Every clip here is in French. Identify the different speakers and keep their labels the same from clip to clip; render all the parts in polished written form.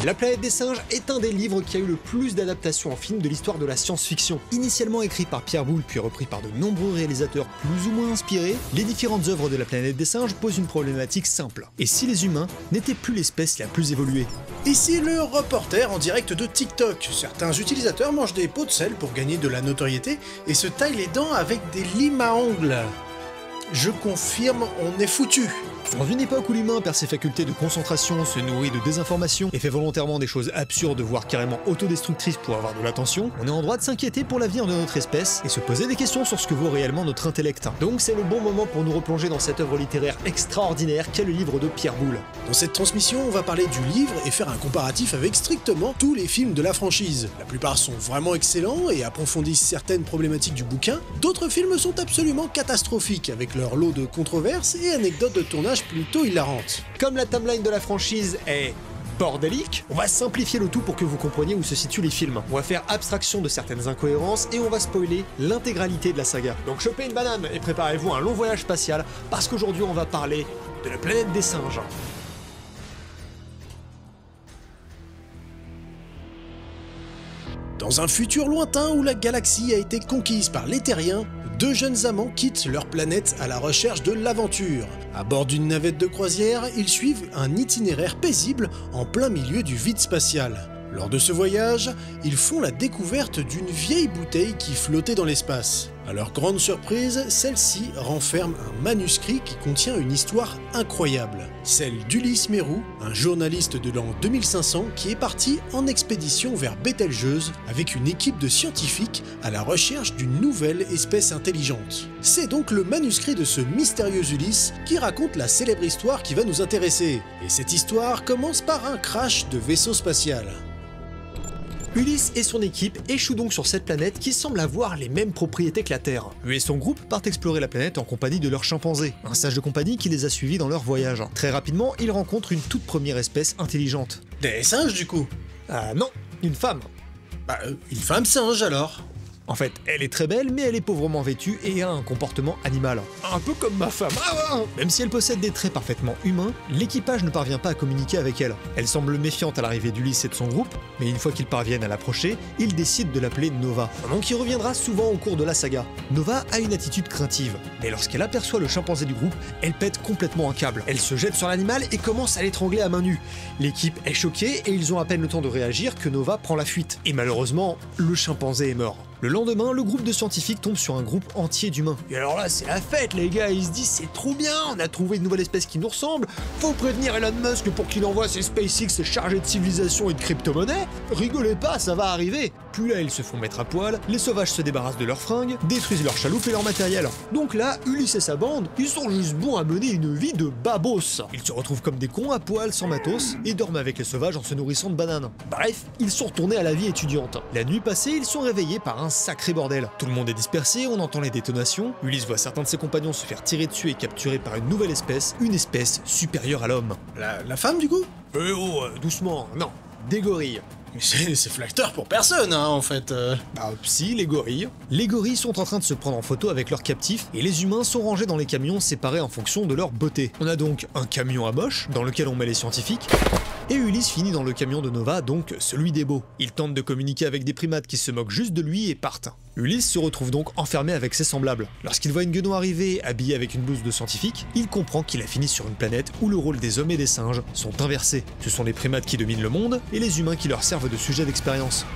Speaker 1: La planète des singes est un des livres qui a eu le plus d'adaptations en film de l'histoire de la science-fiction. Initialement écrit par Pierre Boulle puis repris par de nombreux réalisateurs plus ou moins inspirés, les différentes œuvres de la planète des singes posent une problématique simple. Et si les humains n'étaient plus l'espèce la plus évoluée?
Speaker 2: Ici le reporter en direct de TikTok. Certains utilisateurs mangent des pots de sel pour gagner de la notoriété et se taillent les dents avec des limes à ongles. Je confirme, on est foutu.
Speaker 1: Dans une époque où l'humain perd ses facultés de concentration, se nourrit de désinformation et fait volontairement des choses absurdes, voire carrément autodestructrices pour avoir de l'attention, on est en droit de s'inquiéter pour l'avenir de notre espèce et se poser des questions sur ce que vaut réellement notre intellect. Donc c'est le bon moment pour nous replonger dans cette œuvre littéraire extraordinaire qu'est le livre de Pierre Boulle.
Speaker 2: Dans cette transmission, on va parler du livre et faire un comparatif avec strictement tous les films de la franchise. La plupart sont vraiment excellents et approfondissent certaines problématiques du bouquin. D'autres films sont absolument catastrophiques, avec leur lot de controverses et anecdotes de tournage plutôt hilarantes.
Speaker 1: Comme la timeline de la franchise est bordélique, on va simplifier le tout pour que vous compreniez où se situent les films. On va faire abstraction de certaines incohérences et on va spoiler l'intégralité de la saga. Donc chopez une banane et préparez-vous à un long voyage spatial, parce qu'aujourd'hui on va parler de la planète des singes.
Speaker 2: Dans un futur lointain où la galaxie a été conquise par les terriens, deux jeunes amants quittent leur planète à la recherche de l'aventure. À bord d'une navette de croisière, ils suivent un itinéraire paisible en plein milieu du vide spatial. Lors de ce voyage, ils font la découverte d'une vieille bouteille qui flottait dans l'espace. À leur grande surprise, celle-ci renferme un manuscrit qui contient une histoire incroyable. Celle d'Ulysse Mérou, un journaliste de l'an 2500 qui est parti en expédition vers Bételgeuse avec une équipe de scientifiques à la recherche d'une nouvelle espèce intelligente. C'est donc le manuscrit de ce mystérieux Ulysse qui raconte la célèbre histoire qui va nous intéresser. Et cette histoire commence par un crash de vaisseau spatial.
Speaker 1: Ulysse et son équipe échouent donc sur cette planète qui semble avoir les mêmes propriétés que la Terre. Lui et son groupe partent explorer la planète en compagnie de leur chimpanzé, un sage de compagnie qui les a suivis dans leur voyage. Très rapidement, ils rencontrent une toute première espèce intelligente.
Speaker 2: Des singes du coup?
Speaker 1: Ah non, une femme.
Speaker 2: Bah, une femme singe alors.
Speaker 1: En fait, elle est très belle, mais elle est pauvrement vêtue et a un comportement animal. Un peu comme ma femme. Même si elle possède des traits parfaitement humains, l'équipage ne parvient pas à communiquer avec elle. Elle semble méfiante à l'arrivée d'Ulysse et de son groupe, mais une fois qu'ils parviennent à l'approcher, ils décident de l'appeler Nova, un nom qui reviendra souvent au cours de la saga. Nova a une attitude craintive, mais lorsqu'elle aperçoit le chimpanzé du groupe, elle pète complètement un câble. Elle se jette sur l'animal et commence à l'étrangler à main nue. L'équipe est choquée et ils ont à peine le temps de réagir que Nova prend la fuite. Et malheureusement, le chimpanzé est mort. Le lendemain, le groupe de scientifiques tombe sur un groupe entier d'humains. Et alors là, c'est la fête, les gars, ils se disent c'est trop bien, on a trouvé une nouvelle espèce qui nous ressemble, faut prévenir Elon Musk pour qu'il envoie ses SpaceX chargés de civilisation et de crypto-monnaie. Rigolez pas, ça va arriver. Puis là, ils se font mettre à poil, les sauvages se débarrassent de leurs fringues, détruisent leurs chaloupes et leur matériel. Donc là, Ulysse et sa bande, ils sont juste bons à mener une vie de babos. Ils se retrouvent comme des cons à poil, sans matos, et dorment avec les sauvages en se nourrissant de bananes. Bref, ils sont retournés à la vie étudiante. La nuit passée, ils sont réveillés par un sacré bordel. Tout le monde est dispersé, on entend les détonations, Ulysse voit certains de ses compagnons se faire tirer dessus et capturés par une nouvelle espèce, une espèce supérieure à l'homme.
Speaker 2: La femme du coup?
Speaker 1: Doucement, non, des gorilles.
Speaker 2: Mais c'est flatteur pour personne, hein, en fait.
Speaker 1: Si, les gorilles. Les gorilles sont en train de se prendre en photo avec leurs captifs, et les humains sont rangés dans les camions séparés en fonction de leur beauté. On a donc un camion à moche, dans lequel on met les scientifiques, et Ulysse finit dans le camion de Nova, donc celui des beaux. Il tente de communiquer avec des primates qui se moquent juste de lui et partent. Ulysse se retrouve donc enfermé avec ses semblables. Lorsqu'il voit une guenon arriver, habillée avec une blouse de scientifique, il comprend qu'il a fini sur une planète où le rôle des hommes et des singes sont inversés. Ce sont les primates qui dominent le monde, et les humains qui leur servent de sujet d'expérience.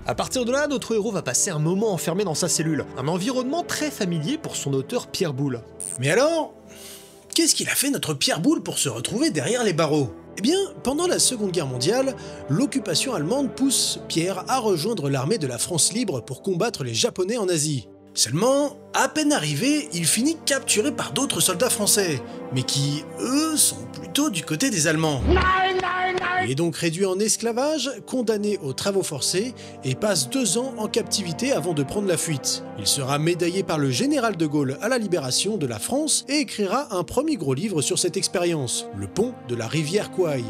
Speaker 1: À partir de là, notre héros va passer un moment enfermé dans sa cellule, un environnement très familier pour son auteur Pierre Boulle.
Speaker 2: Mais alors, qu'est-ce qu'il a fait notre Pierre Boulle pour se retrouver derrière les barreaux? Eh bien, pendant la Seconde Guerre mondiale, l'occupation allemande pousse Pierre à rejoindre l'armée de la France libre pour combattre les Japonais en Asie. Seulement, à peine arrivé, il finit capturé par d'autres soldats français, mais qui, eux, sont plutôt du côté des Allemands. Il est donc réduit en esclavage, condamné aux travaux forcés, et passe 2 ans en captivité avant de prendre la fuite. Il sera médaillé par le général de Gaulle à la libération de la France et écrira un premier gros livre sur cette expérience, Le pont de la rivière Kwai.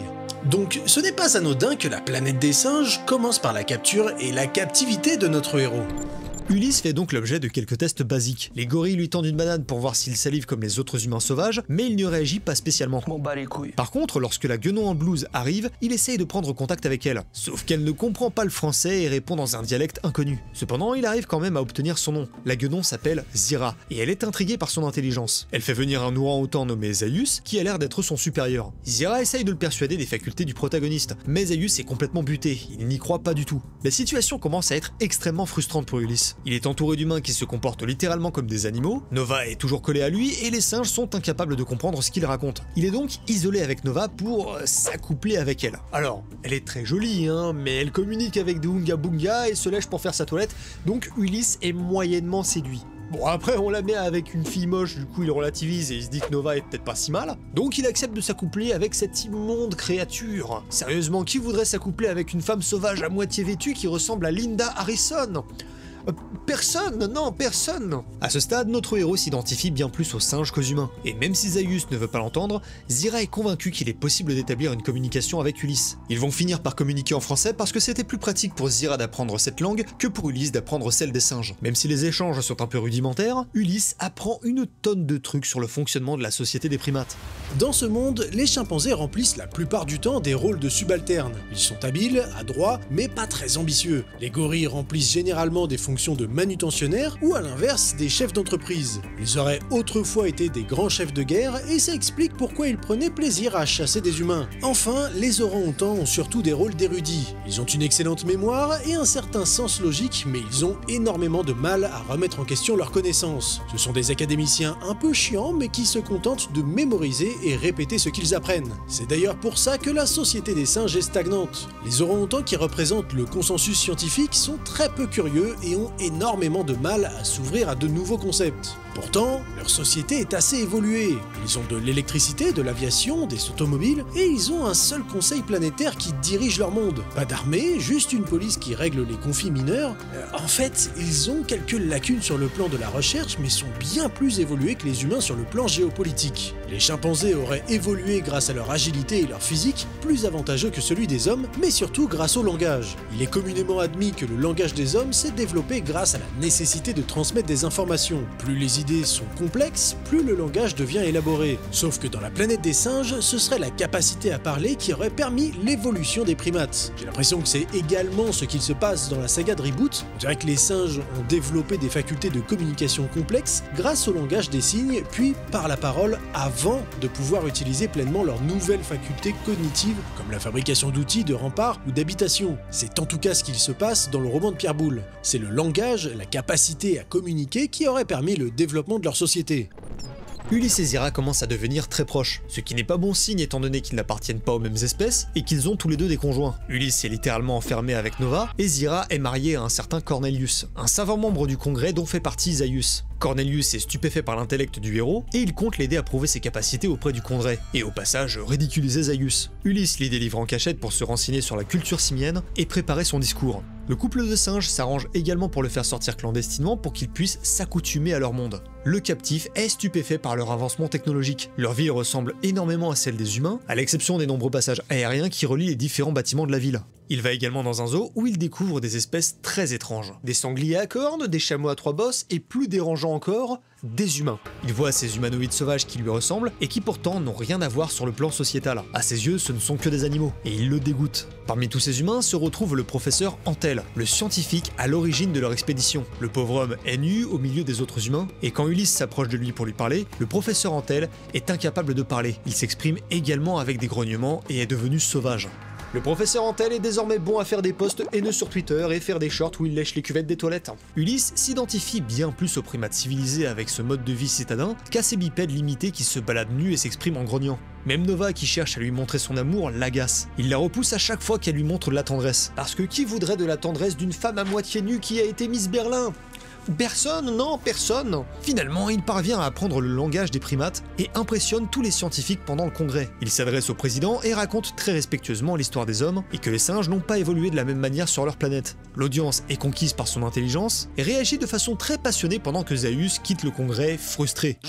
Speaker 2: Donc ce n'est pas anodin que la planète des singes commence par la capture et la captivité de notre héros.
Speaker 1: Ulysse fait donc l'objet de quelques tests basiques. Les gorilles lui tendent une banane pour voir s'il salive comme les autres humains sauvages, mais il ne réagit pas spécialement.
Speaker 3: M'en bats les couilles.
Speaker 1: Par contre, lorsque la guenon en blouse arrive, il essaye de prendre contact avec elle. Sauf qu'elle ne comprend pas le français et répond dans un dialecte inconnu. Cependant, il arrive quand même à obtenir son nom. La guenon s'appelle Zira, et elle est intriguée par son intelligence. Elle fait venir un orang-outan nommé Zaius, qui a l'air d'être son supérieur. Zira essaye de le persuader des facultés du protagoniste, mais Zaius est complètement buté, il n'y croit pas du tout. La situation commence à être extrêmement frustrante pour Ulysse. Il est entouré d'humains qui se comportent littéralement comme des animaux, Nova est toujours collée à lui, et les singes sont incapables de comprendre ce qu'il raconte. Il est donc isolé avec Nova pour s'accoupler avec elle. Alors, elle est très jolie, hein, mais elle communique avec des Oonga Boonga et se lèche pour faire sa toilette, donc Ulysse est moyennement séduit. Bon, après on la met avec une fille moche, du coup il relativise et il se dit que Nova est peut-être pas si mal, donc il accepte de s'accoupler avec cette immonde créature. Sérieusement, qui voudrait s'accoupler avec une femme sauvage à moitié vêtue qui ressemble à Linda Harrison ? Personne, non, personne. À ce stade, notre héros s'identifie bien plus aux singes qu'aux humains. Et même si Zaius ne veut pas l'entendre, Zira est convaincu qu'il est possible d'établir une communication avec Ulysse. Ils vont finir par communiquer en français parce que c'était plus pratique pour Zira d'apprendre cette langue que pour Ulysse d'apprendre celle des singes. Même si les échanges sont un peu rudimentaires, Ulysse apprend une tonne de trucs sur le fonctionnement de la société des primates.
Speaker 2: Dans ce monde, les chimpanzés remplissent la plupart du temps des rôles de subalternes. Ils sont habiles, adroits, mais pas très ambitieux. Les gorilles remplissent généralement des fonctions de manutentionnaires ou à l'inverse des chefs d'entreprise. Ils auraient autrefois été des grands chefs de guerre et ça explique pourquoi ils prenaient plaisir à chasser des humains. Enfin, les orang-outans ont surtout des rôles d'érudits. Ils ont une excellente mémoire et un certain sens logique, mais ils ont énormément de mal à remettre en question leurs connaissances. Ce sont des académiciens un peu chiants mais qui se contentent de mémoriser et répéter ce qu'ils apprennent. C'est d'ailleurs pour ça que la société des singes est stagnante. Les orang-outans qui représentent le consensus scientifique sont très peu curieux et ont énormément de mal à s'ouvrir à de nouveaux concepts. Pourtant, leur société est assez évoluée. Ils ont de l'électricité, de l'aviation, des automobiles, et ils ont un seul conseil planétaire qui dirige leur monde. Pas d'armée, juste une police qui règle les conflits mineurs. En fait, ils ont quelques lacunes sur le plan de la recherche, mais sont bien plus évolués que les humains sur le plan géopolitique. Les chimpanzés auraient évolué grâce à leur agilité et leur physique, plus avantageux que celui des hommes, mais surtout grâce au langage. Il est communément admis que le langage des hommes s'est développé grâce à la nécessité de transmettre des informations. Plus les idées sont complexes, plus le langage devient élaboré. Sauf que dans la planète des singes, ce serait la capacité à parler qui aurait permis l'évolution des primates. J'ai l'impression que c'est également ce qu'il se passe dans la saga de Reboot. On dirait que les singes ont développé des facultés de communication complexes grâce au langage des signes, puis par la parole avant de pouvoir utiliser pleinement leurs nouvelles facultés cognitives, comme la fabrication d'outils, de remparts ou d'habitations. C'est en tout cas ce qu'il se passe dans le roman de Pierre Boulle. C'est le langage, la capacité à communiquer qui aurait permis le développement de leur société.
Speaker 1: Ulysse et Zira commencent à devenir très proches, ce qui n'est pas bon signe étant donné qu'ils n'appartiennent pas aux mêmes espèces et qu'ils ont tous les deux des conjoints. Ulysse est littéralement enfermé avec Nova et Zira est mariée à un certain Cornelius, un savant membre du Congrès dont fait partie Zaius. Cornelius est stupéfait par l'intellect du héros et il compte l'aider à prouver ses capacités auprès du Congrès, et au passage ridiculiser Zaius. Ulysse l'y délivre en cachette pour se renseigner sur la culture simienne et préparer son discours. Le couple de singes s'arrange également pour le faire sortir clandestinement pour qu'il puisse s'accoutumer à leur monde. Le captif est stupéfait par leur avancement technologique. Leur ville ressemble énormément à celle des humains, à l'exception des nombreux passages aériens qui relient les différents bâtiments de la ville. Il va également dans un zoo où il découvre des espèces très étranges. Des sangliers à cornes, des chameaux à 3 bosses et plus dérangeant encore, des humains. Il voit ces humanoïdes sauvages qui lui ressemblent et qui pourtant n'ont rien à voir sur le plan sociétal. À ses yeux, ce ne sont que des animaux et il le dégoûte. Parmi tous ces humains se retrouve le professeur Antel, le scientifique à l'origine de leur expédition. Le pauvre homme est nu au milieu des autres humains et quand Ulysse s'approche de lui pour lui parler, le professeur Antel est incapable de parler. Il s'exprime également avec des grognements et est devenu sauvage. Le professeur Antel est désormais bon à faire des posts haineux sur Twitter et faire des shorts où il lèche les cuvettes des toilettes. Ulysse s'identifie bien plus aux primates civilisés avec ce mode de vie citadin qu'à ces bipèdes limités qui se baladent nus et s'expriment en grognant. Même Nova, qui cherche à lui montrer son amour, l'agace. Il la repousse à chaque fois qu'elle lui montre de la tendresse. Parce que qui voudrait de la tendresse d'une femme à moitié nue qui a été Miss Berlin ? Personne, non, personne. Finalement, il parvient à apprendre le langage des primates et impressionne tous les scientifiques pendant le congrès. Il s'adresse au président et raconte très respectueusement l'histoire des hommes et que les singes n'ont pas évolué de la même manière sur leur planète. L'audience est conquise par son intelligence et réagit de façon très passionnée pendant que Zaius quitte le congrès frustré.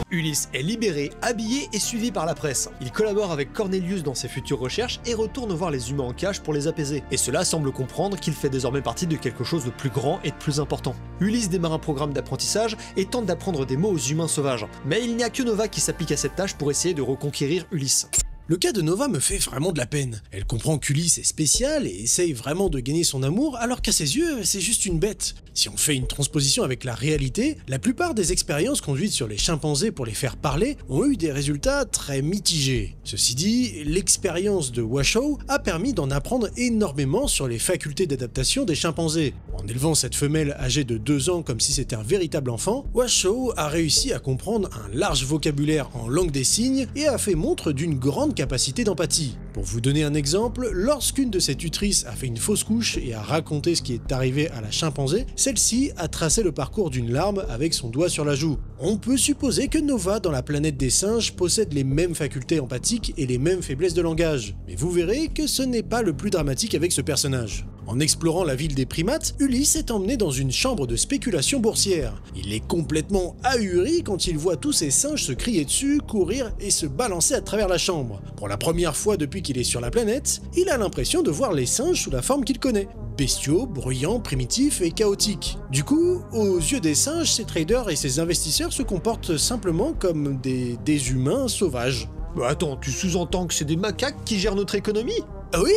Speaker 1: Ulysse Ulysse est libéré, habillé et suivi par la presse. Il collabore avec Cornelius dans ses futures recherches et retourne voir les humains en cage pour les apaiser. Et cela semble comprendre qu'il fait désormais partie de quelque chose de plus grand et de plus important. Ulysse démarre un programme d'apprentissage et tente d'apprendre des mots aux humains sauvages. Mais il n'y a que Nova qui s'applique à cette tâche pour essayer de reconquérir Ulysse.
Speaker 2: Le cas de Nova me fait vraiment de la peine. Elle comprend qu'Ulysse est spécial et essaye vraiment de gagner son amour, alors qu'à ses yeux, c'est juste une bête. Si on fait une transposition avec la réalité, la plupart des expériences conduites sur les chimpanzés pour les faire parler ont eu des résultats très mitigés. Ceci dit, l'expérience de Washoe a permis d'en apprendre énormément sur les facultés d'adaptation des chimpanzés. En élevant cette femelle âgée de 2 ans comme si c'était un véritable enfant, Washoe a réussi à comprendre un large vocabulaire en langue des signes et a fait montre d'une grande capacité d'empathie. Pour vous donner un exemple, lorsqu'une de ses tutrices a fait une fausse couche et a raconté ce qui est arrivé à la chimpanzé, celle-ci a tracé le parcours d'une larme avec son doigt sur la joue. On peut supposer que Nova dans la planète des singes possède les mêmes facultés empathiques et les mêmes faiblesses de langage. Mais vous verrez que ce n'est pas le plus dramatique avec ce personnage. En explorant la ville des primates, Ulysse est emmené dans une chambre de spéculation boursière. Il est complètement ahuri quand il voit tous ces singes se crier dessus, courir et se balancer à travers la chambre. Pour la première fois depuis qu'il est sur la planète, il a l'impression de voir les singes sous la forme qu'il connaît. Bestiaux, bruyants, primitifs et chaotiques. Du coup, aux yeux des singes, ces traders et ces investisseurs se comportent simplement comme des humains sauvages.
Speaker 1: Bah attends, tu sous-entends que c'est des macaques qui gèrent notre économie?
Speaker 2: Ah oui?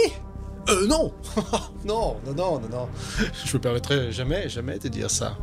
Speaker 2: Non. Non. Je me permettrai jamais de dire ça.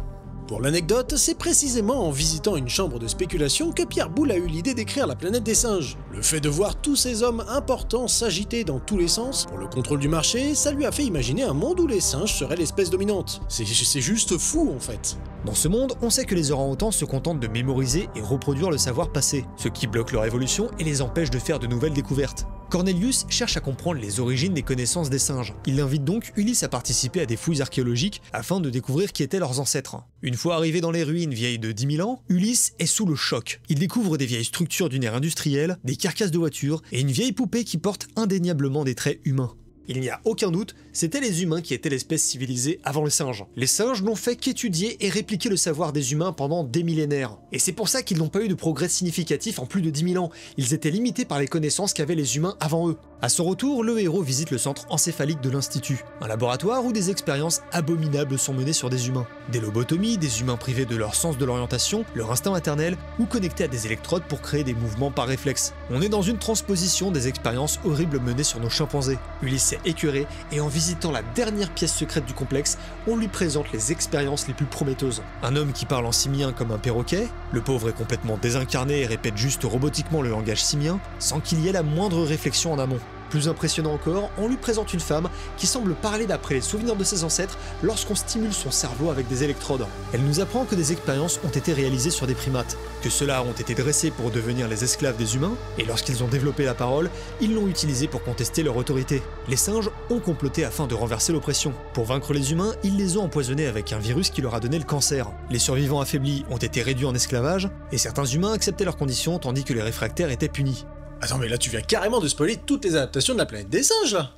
Speaker 2: Pour l'anecdote, c'est précisément en visitant une chambre de spéculation que Pierre Boulle a eu l'idée d'écrire la planète des singes. Le fait de voir tous ces hommes importants s'agiter dans tous les sens pour le contrôle du marché, ça lui a fait imaginer un monde où les singes seraient l'espèce dominante. C'est juste fou en fait.
Speaker 1: Dans ce monde, on sait que les orang-outans se contentent de mémoriser et reproduire le savoir passé, ce qui bloque leur évolution et les empêche de faire de nouvelles découvertes. Cornelius cherche à comprendre les origines des connaissances des singes. Il invite donc Ulysse à participer à des fouilles archéologiques afin de découvrir qui étaient leurs ancêtres. Une fois arrivé dans les ruines vieilles de 10 000 ans, Ulysse est sous le choc. Il découvre des vieilles structures d'une ère industrielle, des carcasses de voitures et une vieille poupée qui porte indéniablement des traits humains. Il n'y a aucun doute, c'était les humains qui étaient l'espèce civilisée avant les singes. Les singes n'ont fait qu'étudier et répliquer le savoir des humains pendant des millénaires. Et c'est pour ça qu'ils n'ont pas eu de progrès significatif en plus de 10 000 ans. Ils étaient limités par les connaissances qu'avaient les humains avant eux. À son retour, le héros visite le centre encéphalique de l'Institut, un laboratoire où des expériences abominables sont menées sur des humains. Des lobotomies, des humains privés de leur sens de l'orientation, leur instinct maternel, ou connectés à des électrodes pour créer des mouvements par réflexe. On est dans une transposition des expériences horribles menées sur nos chimpanzés. Ulysse est écœuré, et en visitant la dernière pièce secrète du complexe, on lui présente les expériences les plus prometteuses. Un homme qui parle en simien comme un perroquet, le pauvre est complètement désincarné et répète juste robotiquement le langage simien, sans qu'il y ait la moindre réflexion en amont. Plus impressionnant encore, on lui présente une femme qui semble parler d'après les souvenirs de ses ancêtres lorsqu'on stimule son cerveau avec des électrodes. Elle nous apprend que des expériences ont été réalisées sur des primates, que ceux-là ont été dressés pour devenir les esclaves des humains, et lorsqu'ils ont développé la parole, ils l'ont utilisée pour contester leur autorité. Les singes ont comploté afin de renverser l'oppression. Pour vaincre les humains, ils les ont empoisonnés avec un virus qui leur a donné le cancer. Les survivants affaiblis ont été réduits en esclavage, et certains humains acceptaient leurs conditions tandis que les réfractaires étaient punis.
Speaker 2: Attends, mais là tu viens carrément de spoiler toutes les adaptations de la planète des singes là.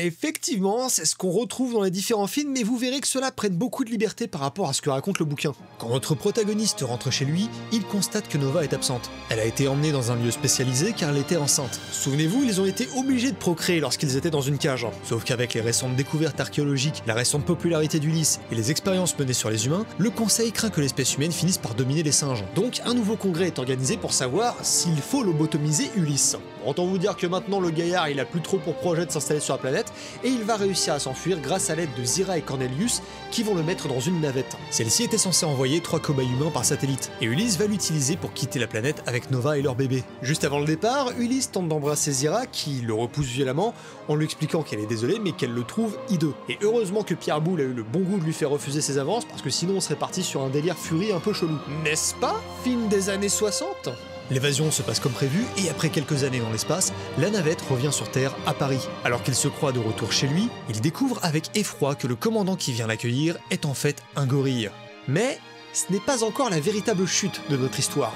Speaker 1: Effectivement, c'est ce qu'on retrouve dans les différents films, mais vous verrez que cela prenne beaucoup de liberté par rapport à ce que raconte le bouquin. Quand notre protagoniste rentre chez lui, il constate que Nova est absente. Elle a été emmenée dans un lieu spécialisé car elle était enceinte. Souvenez-vous, ils ont été obligés de procréer lorsqu'ils étaient dans une cage. Sauf qu'avec les récentes découvertes archéologiques, la récente popularité d'Ulysse et les expériences menées sur les humains, le conseil craint que l'espèce humaine finisse par dominer les singes. Donc un nouveau congrès est organisé pour savoir s'il faut lobotomiser Ulysse. Autant vous dire que maintenant le gaillard il a plus trop pour projet de s'installer sur la planète et il va réussir à s'enfuir grâce à l'aide de Zira et Cornelius qui vont le mettre dans une navette. Celle-ci était censée envoyer 3 cobayes humains par satellite et Ulysse va l'utiliser pour quitter la planète avec Nova et leur bébé. Juste avant le départ, Ulysse tente d'embrasser Zira qui le repousse violemment en lui expliquant qu'elle est désolée mais qu'elle le trouve hideux. Et heureusement que Pierre Boulle a eu le bon goût de lui faire refuser ses avances parce que sinon on serait parti sur un délire Fury un peu chelou. N'est-ce pas, film des années 60 ? L'évasion se passe comme prévu et après quelques années dans l'espace, la navette revient sur Terre à Paris. Alors qu'il se croit de retour chez lui, il découvre avec effroi que le commandant qui vient l'accueillir est en fait un gorille. Mais ce n'est pas encore la véritable chute de notre histoire.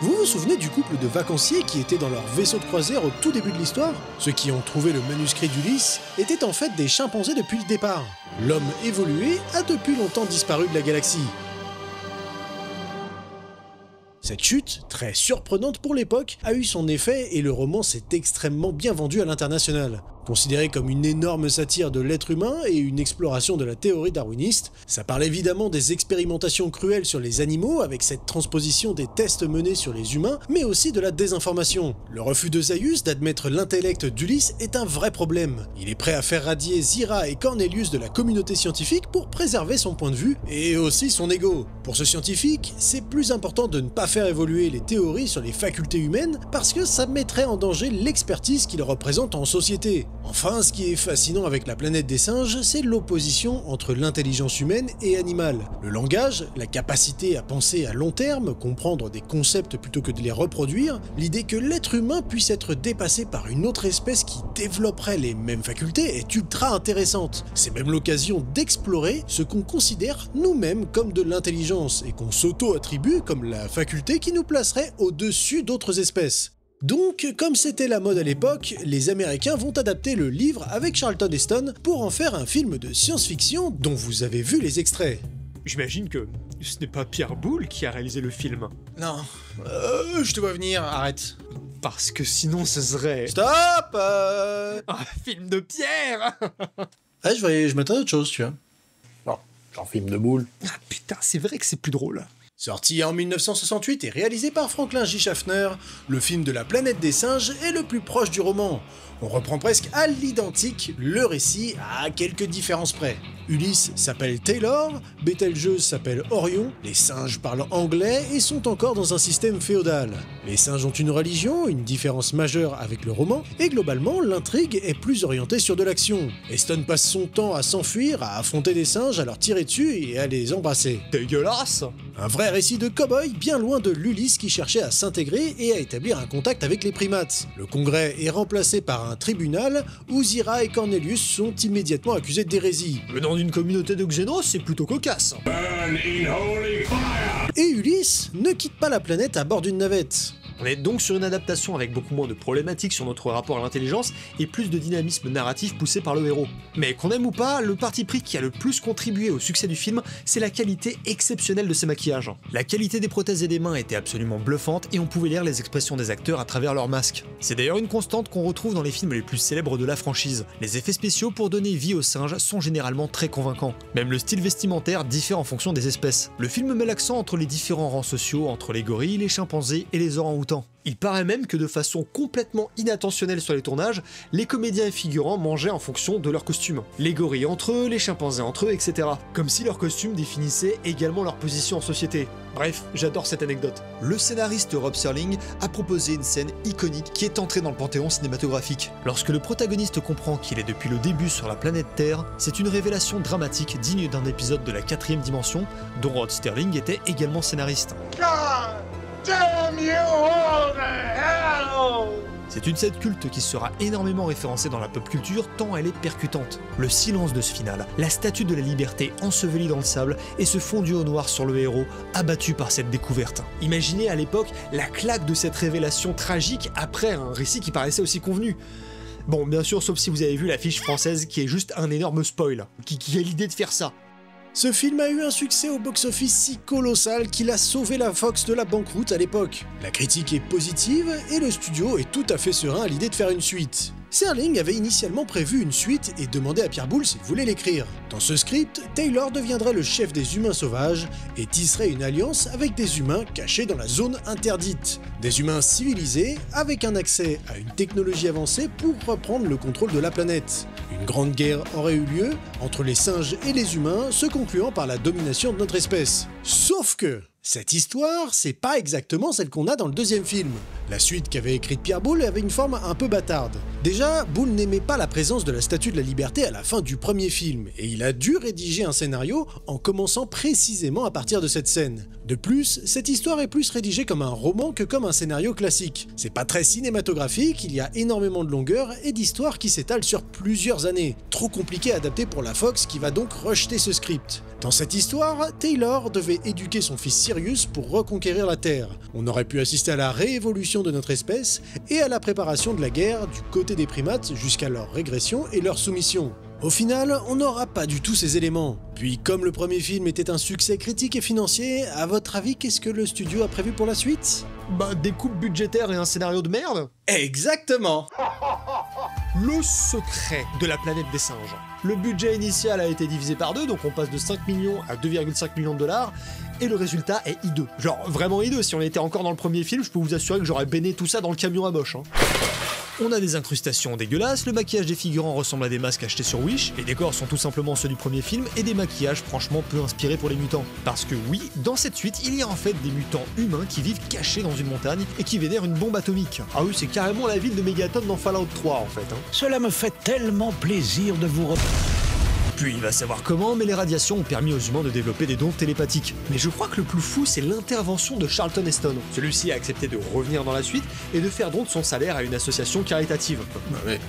Speaker 2: Vous vous souvenez du couple de vacanciers qui étaient dans leur vaisseau de croisière au tout début de l'histoire? Ceux qui ont trouvé le manuscrit d'Ulysse étaient en fait des chimpanzés depuis le départ. L'homme évolué a depuis longtemps disparu de la galaxie. Cette chute, très surprenante pour l'époque, a eu son effet et le roman s'est extrêmement bien vendu à l'international. Considéré comme une énorme satire de l'être humain et une exploration de la théorie darwiniste, ça parle évidemment des expérimentations cruelles sur les animaux avec cette transposition des tests menés sur les humains, mais aussi de la désinformation. Le refus de Zaius d'admettre l'intellect d'Ulysse est un vrai problème. Il est prêt à faire radier Zira et Cornelius de la communauté scientifique pour préserver son point de vue et aussi son ego. Pour ce scientifique, c'est plus important de ne pas faire évoluer les théories sur les facultés humaines parce que ça mettrait en danger l'expertise qu'il représente en société. Enfin, ce qui est fascinant avec la planète des singes, c'est l'opposition entre l'intelligence humaine et animale. Le langage, la capacité à penser à long terme, comprendre des concepts plutôt que de les reproduire, l'idée que l'être humain puisse être dépassé par une autre espèce qui développerait les mêmes facultés est ultra intéressante. C'est même l'occasion d'explorer ce qu'on considère nous-mêmes comme de l'intelligence et qu'on s'auto-attribue comme la faculté qui nous placerait au-dessus d'autres espèces. Donc, comme c'était la mode à l'époque, les Américains vont adapter le livre avec Charlton Heston pour en faire un film de science-fiction dont vous avez vu les extraits.
Speaker 1: J'imagine que ce n'est pas Pierre Boulle qui a réalisé le film.
Speaker 2: Non, je te vois venir, arrête.
Speaker 1: Parce que sinon ce serait...
Speaker 2: Stop
Speaker 1: Un film de Pierre.
Speaker 2: Ouais, je m'attends à autre chose, tu vois. Non, genre film de Boulle.
Speaker 1: Ah putain, c'est vrai que c'est plus drôle.
Speaker 2: Sorti en 1968 et réalisé par Franklin J. Schaffner, le film de la planète des singes est le plus proche du roman. On reprend presque à l'identique le récit à quelques différences près. Ulysse s'appelle Taylor, Bételgeuse s'appelle Orion, les singes parlent anglais et sont encore dans un système féodal. Les singes ont une religion, une différence majeure avec le roman, et globalement l'intrigue est plus orientée sur de l'action. Heston passe son temps à s'enfuir, à affronter des singes, à leur tirer dessus et à les embrasser.
Speaker 1: Dégueulasse.
Speaker 2: Un vrai récit de cow-boy bien loin de l'Ulysse qui cherchait à s'intégrer et à établir un contact avec les primates. Le congrès est remplacé par un tribunal où Zira et Cornelius sont immédiatement accusés d'hérésie.
Speaker 1: Venant d'une communauté de Xénos, c'est plutôt cocasse.
Speaker 2: Et Ulysse ne quitte pas la planète à bord d'une navette.
Speaker 1: On est donc sur une adaptation avec beaucoup moins de problématiques sur notre rapport à l'intelligence et plus de dynamisme narratif poussé par le héros. Mais qu'on aime ou pas, le parti pris qui a le plus contribué au succès du film, c'est la qualité exceptionnelle de ses maquillages. La qualité des prothèses et des mains était absolument bluffante et on pouvait lire les expressions des acteurs à travers leurs masques. C'est d'ailleurs une constante qu'on retrouve dans les films les plus célèbres de la franchise. Les effets spéciaux pour donner vie aux singes sont généralement très convaincants. Même le style vestimentaire diffère en fonction des espèces. Le film met l'accent entre les différents rangs sociaux, entre les gorilles, les chimpanzés et les orang-outans. Il paraît même que de façon complètement inattentionnelle sur les tournages, les comédiens et figurants mangeaient en fonction de leurs costumes. Les gorilles entre eux, les chimpanzés entre eux, etc. Comme si leurs costumes définissaient également leur position en société. Bref, j'adore cette anecdote. Le scénariste Rob Serling a proposé une scène iconique qui est entrée dans le panthéon cinématographique. Lorsque le protagoniste comprend qu'il est depuis le début sur la planète Terre, c'est une révélation dramatique digne d'un épisode de la 4ème dimension, dont Rod Serling était également scénariste.
Speaker 3: Damn you all to hell!
Speaker 1: C'est une scène culte qui sera énormément référencée dans la pop culture tant elle est percutante. Le silence de ce final, la statue de la liberté ensevelie dans le sable et ce fondu au noir sur le héros, abattu par cette découverte. Imaginez à l'époque la claque de cette révélation tragique après un récit qui paraissait aussi convenu. Bon, bien sûr, sauf si vous avez vu l'affiche française qui est juste un énorme spoil. Qui a l'idée de faire ça?
Speaker 2: Ce film a eu un succès au box-office si colossal qu'il a sauvé la Fox de la banqueroute à l'époque. La critique est positive et le studio est tout à fait serein à l'idée de faire une suite. Serling avait initialement prévu une suite et demandé à Pierre Boulle s'il voulait l'écrire. Dans ce script, Taylor deviendrait le chef des humains sauvages et tisserait une alliance avec des humains cachés dans la zone interdite. Des humains civilisés avec un accès à une technologie avancée pour reprendre le contrôle de la planète. Une grande guerre aurait eu lieu entre les singes et les humains, se concluant par la domination de notre espèce. Sauf que cette histoire, c'est pas exactement celle qu'on a dans le deuxième film. La suite qu'avait écrite Pierre Boulle avait une forme un peu bâtarde. Déjà, Boulle n'aimait pas la présence de la Statue de la Liberté à la fin du premier film, et il a dû rédiger un scénario en commençant précisément à partir de cette scène. De plus, cette histoire est plus rédigée comme un roman que comme un scénario classique. C'est pas très cinématographique, il y a énormément de longueur et d'histoires qui s'étalent sur plusieurs années. Trop compliqué à adapter pour la Fox qui va donc rejeter ce script. Dans cette histoire, Taylor devait éduquer son fils Sirius pour reconquérir la Terre. On aurait pu assister à la réévolution de notre espèce et à la préparation de la guerre du côté des primates jusqu'à leur régression et leur soumission. Au final, on n'aura pas du tout ces éléments. Puis comme le premier film était un succès critique et financier, à votre avis, qu'est-ce que le studio a prévu pour la suite?
Speaker 1: Bah, des coupes budgétaires et un scénario de merde?
Speaker 2: Exactement.
Speaker 1: Le secret de la planète des singes. Le budget initial a été divisé par 2, donc on passe de 5 millions à 2,5 millions de dollars, et le résultat est hideux. Genre vraiment hideux, si on était encore dans le premier film, je peux vous assurer que j'aurais béné tout ça dans le camion à moche. On a des incrustations dégueulasses, le maquillage des figurants ressemble à des masques achetés sur Wish, les décors sont tout simplement ceux du premier film, et des maquillages franchement peu inspirés pour les mutants. Parce que oui, dans cette suite, il y a en fait des mutants humains qui vivent cachés dans une montagne et qui vénèrent une bombe atomique. Ah oui, c'est carrément la ville de Megaton dans Fallout 3 en fait.
Speaker 4: Cela me fait tellement plaisir de vous
Speaker 1: Puis il va savoir comment, mais les radiations ont permis aux humains de développer des dons télépathiques. Mais je crois que le plus fou, c'est l'intervention de Charlton Heston. Celui-ci a accepté de revenir dans la suite et de faire don de son salaire à une association caritative.
Speaker 2: Bah ouais.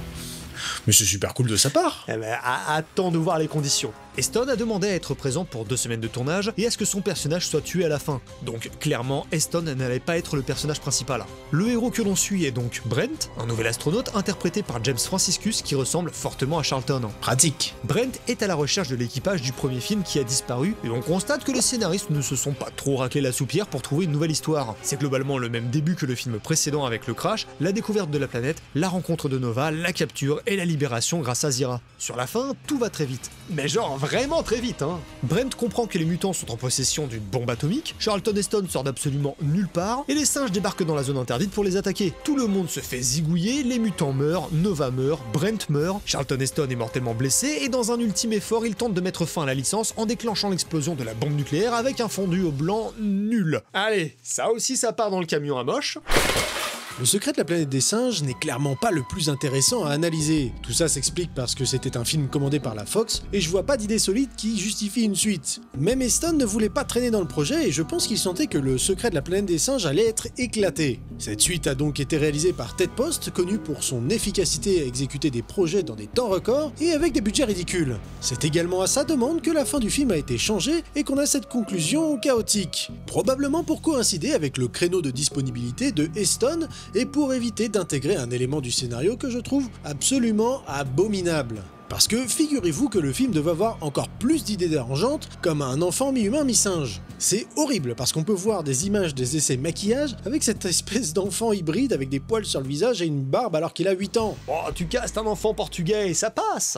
Speaker 2: Mais c'est super cool de sa part.
Speaker 1: Eh ben, attends de voir les conditions. Heston a demandé à être présent pour 2 semaines de tournage et à ce que son personnage soit tué à la fin. Donc clairement, Heston n'allait pas être le personnage principal. Le héros que l'on suit est donc Brent, un nouvel astronaute interprété par James Franciscus qui ressemble fortement à Charlton.
Speaker 2: Pratique.
Speaker 1: Brent est à la recherche de l'équipage du premier film qui a disparu et on constate que les scénaristes ne se sont pas trop raclés la soupière pour trouver une nouvelle histoire. C'est globalement le même début que le film précédent avec le crash, la découverte de la planète, la rencontre de Nova, la capture et la libération grâce à Zira. Sur la fin, tout va très vite. Mais genre vraiment très vite, hein. Brent comprend que les mutants sont en possession d'une bombe atomique, Charlton Heston sort d'absolument nulle part, et les singes débarquent dans la zone interdite pour les attaquer. Tout le monde se fait zigouiller, les mutants meurent, Nova meurt, Brent meurt, Charlton Heston est mortellement blessé, et dans un ultime effort, il tente de mettre fin à la licence en déclenchant l'explosion de la bombe nucléaire avec un fondu au blanc nul. Allez, ça aussi ça part dans le camion à moche.
Speaker 2: Le secret de la planète des singes n'est clairement pas le plus intéressant à analyser. Tout ça s'explique parce que c'était un film commandé par la Fox, et je vois pas d'idée solide qui justifie une suite. Même Heston ne voulait pas traîner dans le projet, et je pense qu'il sentait que le secret de la planète des singes allait être éclaté. Cette suite a donc été réalisée par Ted Post, connu pour son efficacité à exécuter des projets dans des temps records, et avec des budgets ridicules. C'est également à sa demande que la fin du film a été changée, et qu'on a cette conclusion chaotique. Probablement pour coïncider avec le créneau de disponibilité de Heston, et pour éviter d'intégrer un élément du scénario que je trouve absolument abominable. Parce que figurez-vous que le film devait avoir encore plus d'idées dérangeantes, comme un enfant mi-humain mi-singe. C'est horrible parce qu'on peut voir des images des essais maquillage avec cette espèce d'enfant hybride avec des poils sur le visage et une barbe alors qu'il a 8 ans.
Speaker 1: Oh, tu castes un enfant portugais et ça passe.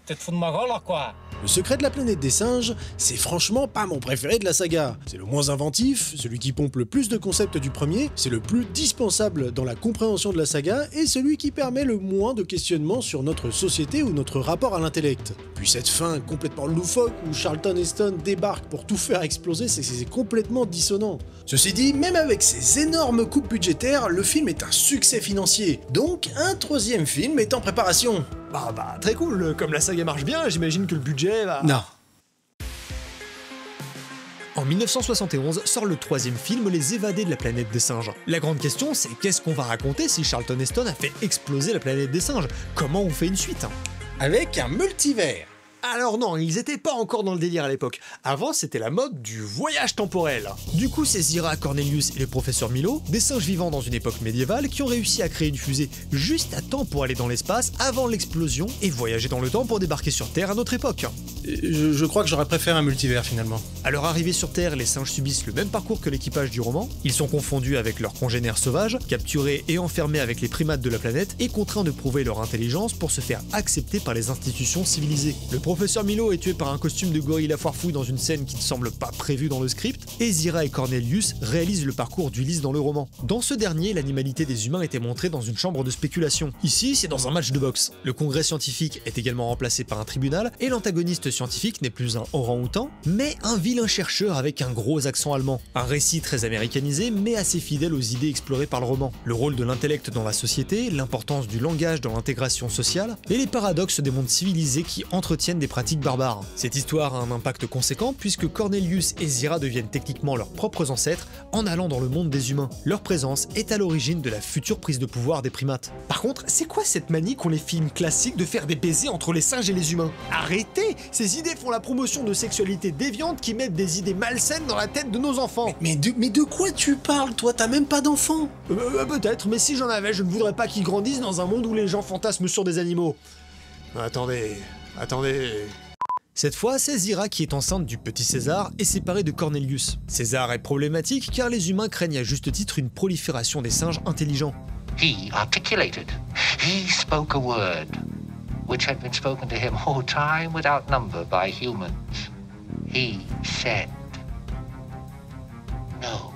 Speaker 5: T'es te fous de ma gueule là quoi?
Speaker 2: Le secret de la planète des singes, c'est franchement pas mon préféré de la saga. C'est le moins inventif, celui qui pompe le plus de concepts du premier, c'est le plus dispensable dans la compréhension de la saga et celui qui permet le moins de questionnements sur notre société ou notre rapport à l'intellect. Puis cette fin complètement loufoque où Charlton Heston débarque pour tout faire exploser, c'est complètement dissonant. Ceci dit, même avec ces énormes coupes budgétaires, le film est un succès financier. Donc un 3e film est en préparation.
Speaker 1: Bah, très cool, comme la saga marche bien, j'imagine que le budget va...
Speaker 2: Non.
Speaker 1: En 1971 sort le 3e film, Les Évadés de la planète des singes. La grande question, c'est qu'est-ce qu'on va raconter si Charlton Heston a fait exploser la planète des singes? Comment on fait une suite?
Speaker 2: Avec un multivers.
Speaker 1: Alors non, ils étaient pas encore dans le délire à l'époque. Avant, c'était la mode du voyage temporel. Du coup, c'est Zira, Cornelius et le professeur Milo, des singes vivants dans une époque médiévale, qui ont réussi à créer une fusée juste à temps pour aller dans l'espace avant l'explosion et voyager dans le temps pour débarquer sur Terre à notre époque.
Speaker 2: Je crois que j'aurais préféré un multivers finalement.
Speaker 1: À leur arrivée sur Terre, les singes subissent le même parcours que l'équipage du roman. Ils sont confondus avec leurs congénères sauvages, capturés et enfermés avec les primates de la planète et contraints de prouver leur intelligence pour se faire accepter par les institutions civilisées. Le professeur Milo est tué par un costume de gorille à foire fouille dans une scène qui ne semble pas prévue dans le script, et Zira et Cornelius réalisent le parcours d'Ulysse dans le roman. Dans ce dernier, l'animalité des humains était montrée dans une chambre de spéculation. Ici, c'est dans un match de boxe. Le congrès scientifique est également remplacé par un tribunal, et l'antagoniste scientifique n'est plus un orang-outan, mais un vilain chercheur avec un gros accent allemand. Un récit très américanisé, mais assez fidèle aux idées explorées par le roman. Le rôle de l'intellect dans la société, l'importance du langage dans l'intégration sociale, et les paradoxes des mondes civilisés qui entretiennent des pratiques barbares. Cette histoire a un impact conséquent puisque Cornelius et Zira deviennent techniquement leurs propres ancêtres en allant dans le monde des humains. Leur présence est à l'origine de la future prise de pouvoir des primates. Par contre, c'est quoi cette manie qu'ont les films classiques de faire des baisers entre les singes et les humains? Arrêtez! Ces idées font la promotion de sexualité déviante qui mettent des idées malsaines dans la tête de nos enfants.
Speaker 2: Mais de quoi tu parles, toi? T'as même pas d'enfant?
Speaker 1: Peut-être, mais si j'en avais, je ne voudrais pas qu'ils grandissent dans un monde où les gens fantasment sur des animaux. Attendez... Cette fois, c'est Zira qui est enceinte du petit César et séparée de Cornelius. César est problématique car les humains craignent à juste titre une prolifération des singes intelligents.
Speaker 6: He articulated. He spoke a word, which had been spoken to him all time without number by humans. He said, no.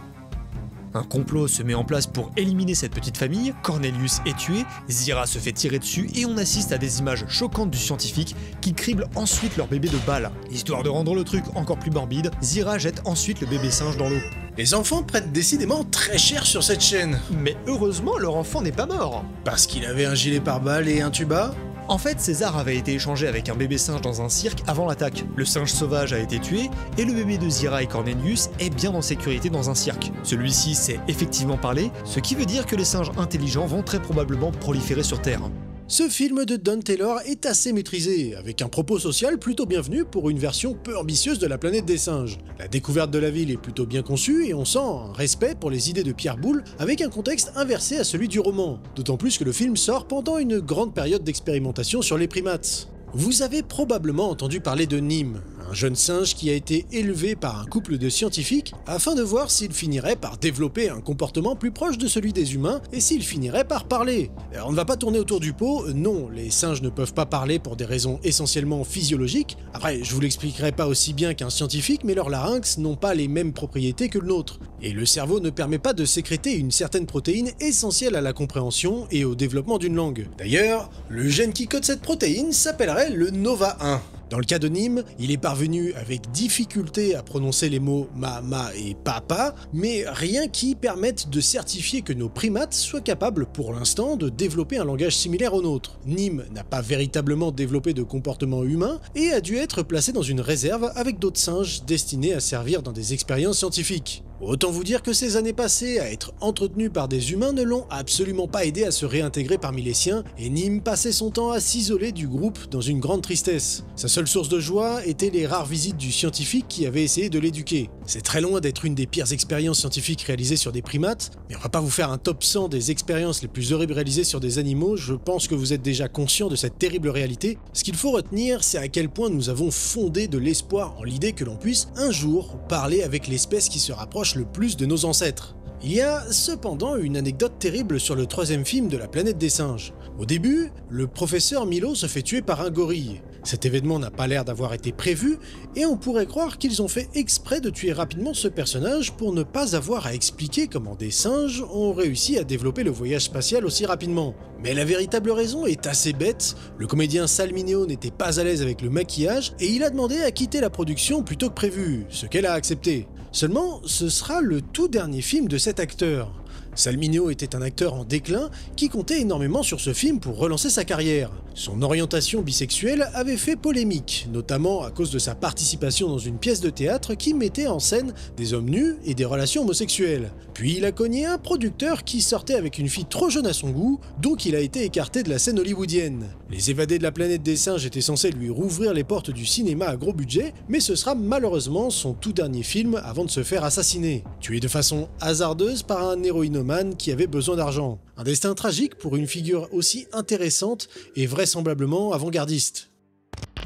Speaker 1: Un complot se met en place pour éliminer cette petite famille, Cornelius est tué, Zira se fait tirer dessus et on assiste à des images choquantes du scientifique qui crible ensuite leur bébé de balle. Histoire de rendre le truc encore plus morbide, Zira jette ensuite le bébé singe dans l'eau.
Speaker 2: Les enfants prêtent décidément très cher sur cette chaîne.
Speaker 1: Mais heureusement, leur enfant n'est pas mort.
Speaker 2: Parce qu'il avait un gilet pare-balles et un tuba?
Speaker 1: En fait, César avait été échangé avec un bébé singe dans un cirque avant l'attaque. Le singe sauvage a été tué, et le bébé de Zira et Cornelius est bien en sécurité dans un cirque. Celui-ci sait effectivement parler, ce qui veut dire que les singes intelligents vont très probablement proliférer sur Terre.
Speaker 2: Ce film de Don Taylor est assez maîtrisé, avec un propos social plutôt bienvenu pour une version peu ambitieuse de la planète des singes. La découverte de la ville est plutôt bien conçue et on sent un respect pour les idées de Pierre Boulle avec un contexte inversé à celui du roman, d'autant plus que le film sort pendant une grande période d'expérimentation sur les primates. Vous avez probablement entendu parler de Nîmes, un jeune singe qui a été élevé par un couple de scientifiques afin de voir s'il finirait par développer un comportement plus proche de celui des humains et s'il finirait par parler. Alors, on ne va pas tourner autour du pot, non, les singes ne peuvent pas parler pour des raisons essentiellement physiologiques. Après, je vous l'expliquerai pas aussi bien qu'un scientifique, mais leurs larynx n'ont pas les mêmes propriétés que le nôtre. Et le cerveau ne permet pas de sécréter une certaine protéine essentielle à la compréhension et au développement d'une langue. D'ailleurs, le gène qui code cette protéine s'appellerait le NOVA1. Dans le cas de Nîmes, il est parvenu avec difficulté à prononcer les mots ma et papa, mais rien qui permette de certifier que nos primates soient capables pour l'instant de développer un langage similaire au nôtre. Nîmes n'a pas véritablement développé de comportement humain et a dû être placé dans une réserve avec d'autres singes destinés à servir dans des expériences scientifiques. Autant vous dire que ces années passées à être entretenu par des humains ne l'ont absolument pas aidé à se réintégrer parmi les siens, et Nîmes passait son temps à s'isoler du groupe dans une grande tristesse. Sa seule source de joie étaient les rares visites du scientifique qui avait essayé de l'éduquer. C'est très loin d'être une des pires expériences scientifiques réalisées sur des primates, mais on va pas vous faire un top 100 des expériences les plus horribles réalisées sur des animaux, je pense que vous êtes déjà conscient de cette terrible réalité. Ce qu'il faut retenir, c'est à quel point nous avons fondé de l'espoir en l'idée que l'on puisse un jour parler avec l'espèce qui se rapproche le plus de nos ancêtres. Il y a cependant une anecdote terrible sur le troisième film de la planète des singes. Au début, le professeur Milo se fait tuer par un gorille. Cet événement n'a pas l'air d'avoir été prévu, et on pourrait croire qu'ils ont fait exprès de tuer rapidement ce personnage pour ne pas avoir à expliquer comment des singes ont réussi à développer le voyage spatial aussi rapidement. Mais la véritable raison est assez bête, le comédien Sal Mineo n'était pas à l'aise avec le maquillage, et il a demandé à quitter la production plutôt que prévu, ce qu'elle a accepté. Seulement, ce sera le tout dernier film de cet acteur. Sal Mineo était un acteur en déclin qui comptait énormément sur ce film pour relancer sa carrière. Son orientation bisexuelle avait fait polémique, notamment à cause de sa participation dans une pièce de théâtre qui mettait en scène des hommes nus et des relations homosexuelles. Puis il a cogné un producteur qui sortait avec une fille trop jeune à son goût, donc il a été écarté de la scène hollywoodienne. Les évadés de la planète des singes étaient censés lui rouvrir les portes du cinéma à gros budget, mais ce sera malheureusement son tout dernier film avant de se faire assassiner, tué de façon hasardeuse par un héroïnomane qui avait besoin d'argent. Un destin tragique pour une figure aussi intéressante et vraisemblablement avant-gardiste.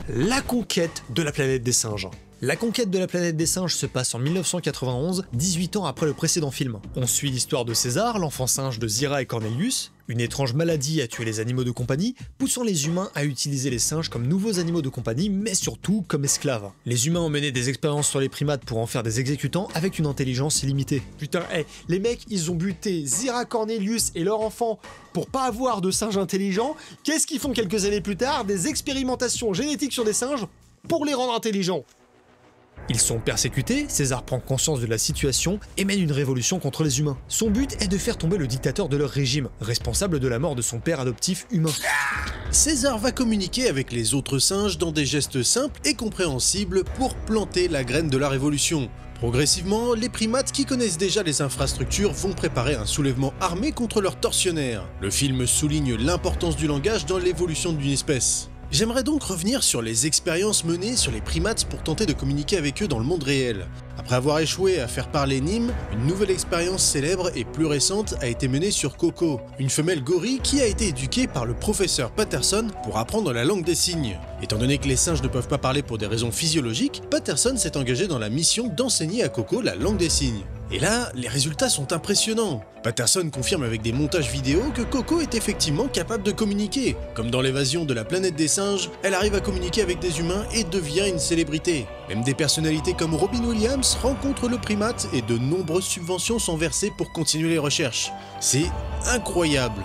Speaker 1: La conquête de la planète des singes. La conquête de la planète des singes se passe en 1991, 18 ans après le précédent film. On suit l'histoire de César, l'enfant singe de Zira et Cornelius. Une étrange maladie a tué les animaux de compagnie, poussant les humains à utiliser les singes comme nouveaux animaux de compagnie, mais surtout comme esclaves. Les humains ont mené des expériences sur les primates pour en faire des exécutants avec une intelligence illimitée. Putain, les mecs, ils ont buté Zira, Cornelius et leur enfant pour pas avoir de singes intelligents. Qu'est-ce qu'ils font quelques années plus tard? Des expérimentations génétiques sur des singes pour les rendre intelligents. Ils sont persécutés, César prend conscience de la situation et mène une révolution contre les humains. Son but est de faire tomber le dictateur de leur régime, responsable de la mort de son père adoptif humain.
Speaker 2: César va communiquer avec les autres singes dans des gestes simples et compréhensibles pour planter la graine de la révolution. Progressivement, les primates qui connaissent déjà les infrastructures vont préparer un soulèvement armé contre leurs tortionnaires. Le film souligne l'importance du langage dans l'évolution d'une espèce. J'aimerais donc revenir sur les expériences menées sur les primates pour tenter de communiquer avec eux dans le monde réel. À Après avoir échoué à faire parler Nîmes, une nouvelle expérience célèbre et plus récente a été menée sur Coco, une femelle gorille qui a été éduquée par le professeur Patterson pour apprendre la langue des signes. Étant donné que les singes ne peuvent pas parler pour des raisons physiologiques, Patterson s'est engagé dans la mission d'enseigner à Coco la langue des signes. Et là, les résultats sont impressionnants. Patterson confirme avec des montages vidéo que Coco est effectivement capable de communiquer. Comme dans l'évasion de la planète des singes, elle arrive à communiquer avec des humains et devient une célébrité. Même des personnalités comme Robin Williams rencontrent le primate et de nombreuses subventions sont versées pour continuer les recherches. C'est incroyable.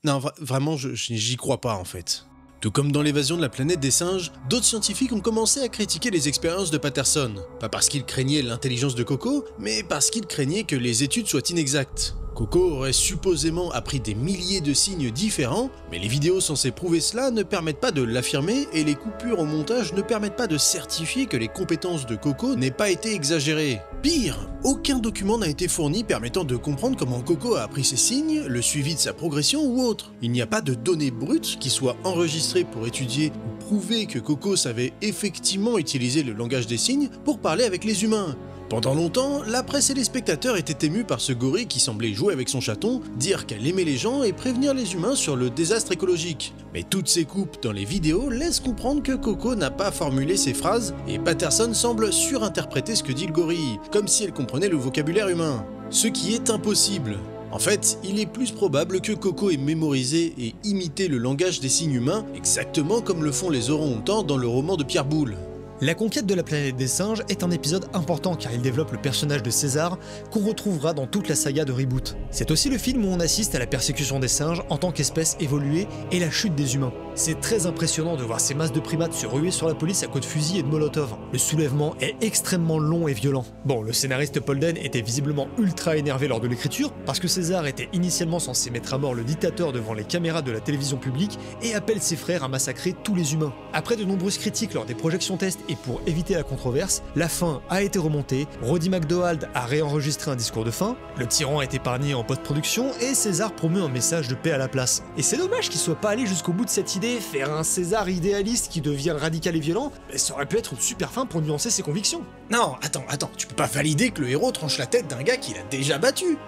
Speaker 2: Non, vraiment, j'y crois pas en fait. Tout comme dans l'évasion de la planète des singes, d'autres scientifiques ont commencé à critiquer les expériences de Patterson. Pas parce qu'ils craignaient l'intelligence de Coco, mais parce qu'ils craignaient que les études soient inexactes. Coco aurait supposément appris des milliers de signes différents, mais les vidéos censées prouver cela ne permettent pas de l'affirmer et les coupures au montage ne permettent pas de certifier que les compétences de Coco n'aient pas été exagérées. Pire, aucun document n'a été fourni permettant de comprendre comment Coco a appris ses signes, le suivi de sa progression ou autre. Il n'y a pas de données brutes qui soient enregistrées pour étudier ou prouver que Coco savait effectivement utiliser le langage des signes pour parler avec les humains. Pendant longtemps, la presse et les spectateurs étaient émus par ce gorille qui semblait jouer avec son chaton, dire qu'elle aimait les gens et prévenir les humains sur le désastre écologique. Mais toutes ces coupes dans les vidéos laissent comprendre que Coco n'a pas formulé ces phrases et Patterson semble surinterpréter ce que dit le gorille, comme si elle comprenait le vocabulaire humain. Ce qui est impossible. En fait, il est plus probable que Coco ait mémorisé et imité le langage des signes humains, exactement comme le font les orang-outans dans le roman de Pierre Boulle.
Speaker 1: La conquête de la planète des singes est un épisode important car il développe le personnage de César qu'on retrouvera dans toute la saga de Reboot. C'est aussi le film où on assiste à la persécution des singes en tant qu'espèce évoluée et la chute des humains. C'est très impressionnant de voir ces masses de primates se ruer sur la police à coups de fusil et de molotov. Le soulèvement est extrêmement long et violent. Bon, le scénariste Paul Dehn était visiblement ultra énervé lors de l'écriture parce que César était initialement censé mettre à mort le dictateur devant les caméras de la télévision publique et appelle ses frères à massacrer tous les humains. Après de nombreuses critiques lors des projections tests et pour éviter la controverse, la fin a été remontée, Roddy McDowall a réenregistré un discours de fin, le tyran est épargné en post-production et César promeut un message de paix à la place. Et c'est dommage qu'il soit pas allé jusqu'au bout de cette idée, faire un César idéaliste qui devient radical et violent, mais ça aurait pu être une super fin pour nuancer ses convictions.
Speaker 2: Non, attends, tu peux pas valider que le héros tranche la tête d'un gars qu'il a déjà battu.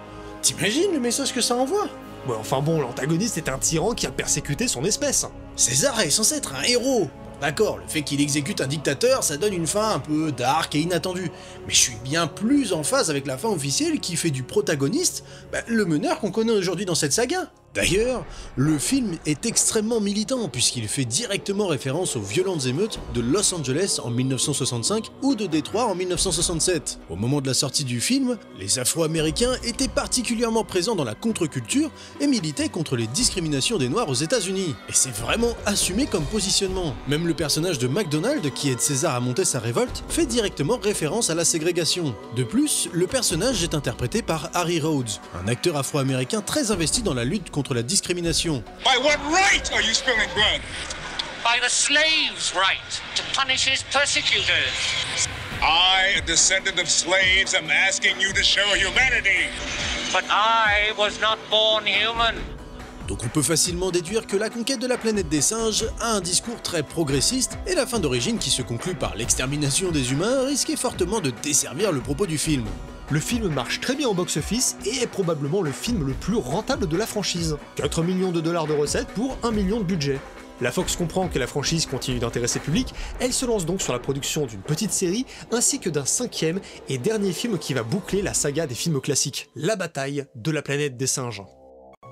Speaker 2: T'imagines le message que ça envoie?
Speaker 1: Ouais, enfin bon, l'antagoniste est un tyran qui a persécuté son espèce.
Speaker 2: César est censé être un héros. D'accord, le fait qu'il exécute un dictateur, ça donne une fin un peu dark et inattendue. Mais je suis bien plus en phase avec la fin officielle qui fait du protagoniste le meneur qu'on connaît aujourd'hui dans cette saga. D'ailleurs, le film est extrêmement militant puisqu'il fait directement référence aux violentes émeutes de Los Angeles en 1965 ou de Détroit en 1967. Au moment de la sortie du film, les Afro-Américains étaient particulièrement présents dans la contre-culture et militaient contre les discriminations des Noirs aux États-Unis. Et c'est vraiment assumé comme positionnement. Même le personnage de McDonald, qui aide César à monter sa révolte, fait directement référence à la ségrégation. De plus, le personnage est interprété par Harry Rhodes, un acteur afro-américain très investi dans la lutte contre la discrimination.
Speaker 3: By what right are you spilling blood?
Speaker 6: By the slave's right to punish his persecutors.
Speaker 3: I, a descendant of slaves, am asking you to show humanity.
Speaker 6: But I was not born human.
Speaker 2: Donc on peut facilement déduire que la conquête de la planète des singes a un discours très progressiste et la fin d'origine qui se conclut par l'extermination des humains risquait fortement de desservir le propos du film.
Speaker 1: Le film marche très bien au box-office et est probablement le film le plus rentable de la franchise. 4 millions de dollars de recettes pour 1 million de budget. La Fox comprend que la franchise continue d'intéresser le public, elle se lance donc sur la production d'une petite série ainsi que d'un 5e et dernier film qui va boucler la saga des films classiques, La bataille de la planète des singes.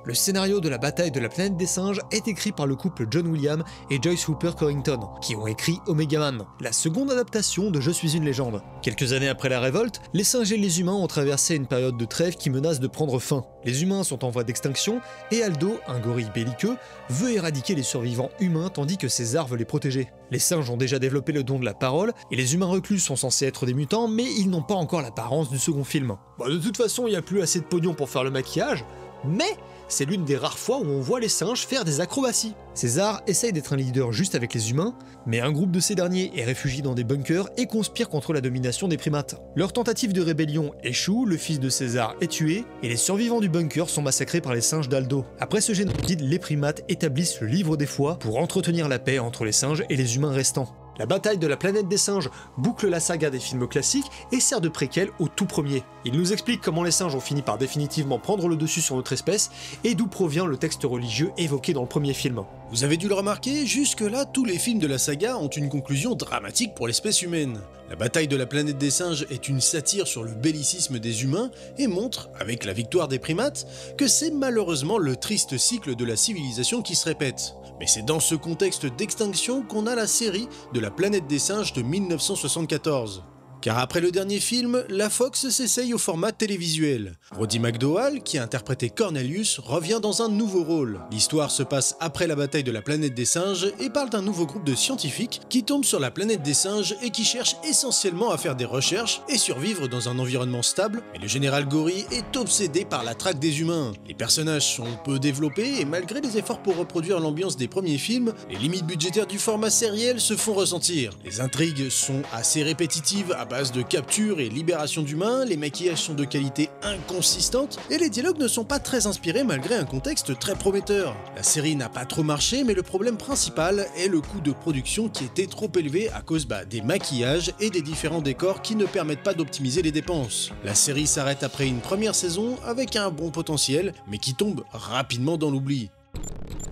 Speaker 1: Le scénario de la bataille de la planète des singes est écrit par le couple John Williams et Joyce Hooper Corrington, qui ont écrit Omega Man, la seconde adaptation de Je suis une légende. Quelques années après la révolte, les singes et les humains ont traversé une période de trêve qui menace de prendre fin. Les humains sont en voie d'extinction et Aldo, un gorille belliqueux, veut éradiquer les survivants humains tandis que César veut les protéger. Les singes ont déjà développé le don de la parole et les humains reclus sont censés être des mutants mais ils n'ont pas encore l'apparence du second film. De toute façon, il n'y a plus assez de pognon pour faire le maquillage, mais c'est l'une des rares fois où on voit les singes faire des acrobaties. César essaye d'être un leader juste avec les humains, mais un groupe de ces derniers est réfugié dans des bunkers et conspire contre la domination des primates. Leur tentative de rébellion échoue, le fils de César est tué, et les survivants du bunker sont massacrés par les singes d'Aldo. Après ce génocide, les primates établissent le livre des fois pour entretenir la paix entre les singes et les humains restants. La bataille de la planète des singes boucle la saga des films classiques et sert de préquel au tout premier. Il nous explique comment les singes ont fini par définitivement prendre le dessus sur notre espèce et d'où provient le texte religieux évoqué dans le premier film.
Speaker 2: Vous avez dû le remarquer, jusque-là, tous les films de la saga ont une conclusion dramatique pour l'espèce humaine. La bataille de la planète des singes est une satire sur le bellicisme des humains et montre, avec la victoire des primates, que c'est malheureusement le triste cycle de la civilisation qui se répète. Mais c'est dans ce contexte d'extinction qu'on a la série de la planète des singes de 1974. Car après le dernier film, la Fox s'essaye au format télévisuel. Roddy McDowall, qui a interprété Cornelius, revient dans un nouveau rôle. L'histoire se passe après la bataille de la planète des singes et parle d'un nouveau groupe de scientifiques qui tombent sur la planète des singes et qui cherchent essentiellement à faire des recherches et survivre dans un environnement stable, mais le général Gory est obsédé par la traque des humains. Les personnages sont peu développés et malgré les efforts pour reproduire l'ambiance des premiers films, les limites budgétaires du format sériel se font ressentir. Les intrigues sont assez répétitives à base de capture et libération d'humains, les maquillages sont de qualité inconsistante et les dialogues ne sont pas très inspirés malgré un contexte très prometteur. La série n'a pas trop marché, mais le problème principal est le coût de production qui était trop élevé à cause des maquillages et des différents décors qui ne permettent pas d'optimiser les dépenses. La série s'arrête après une première saison avec un bon potentiel, mais qui tombe rapidement dans l'oubli.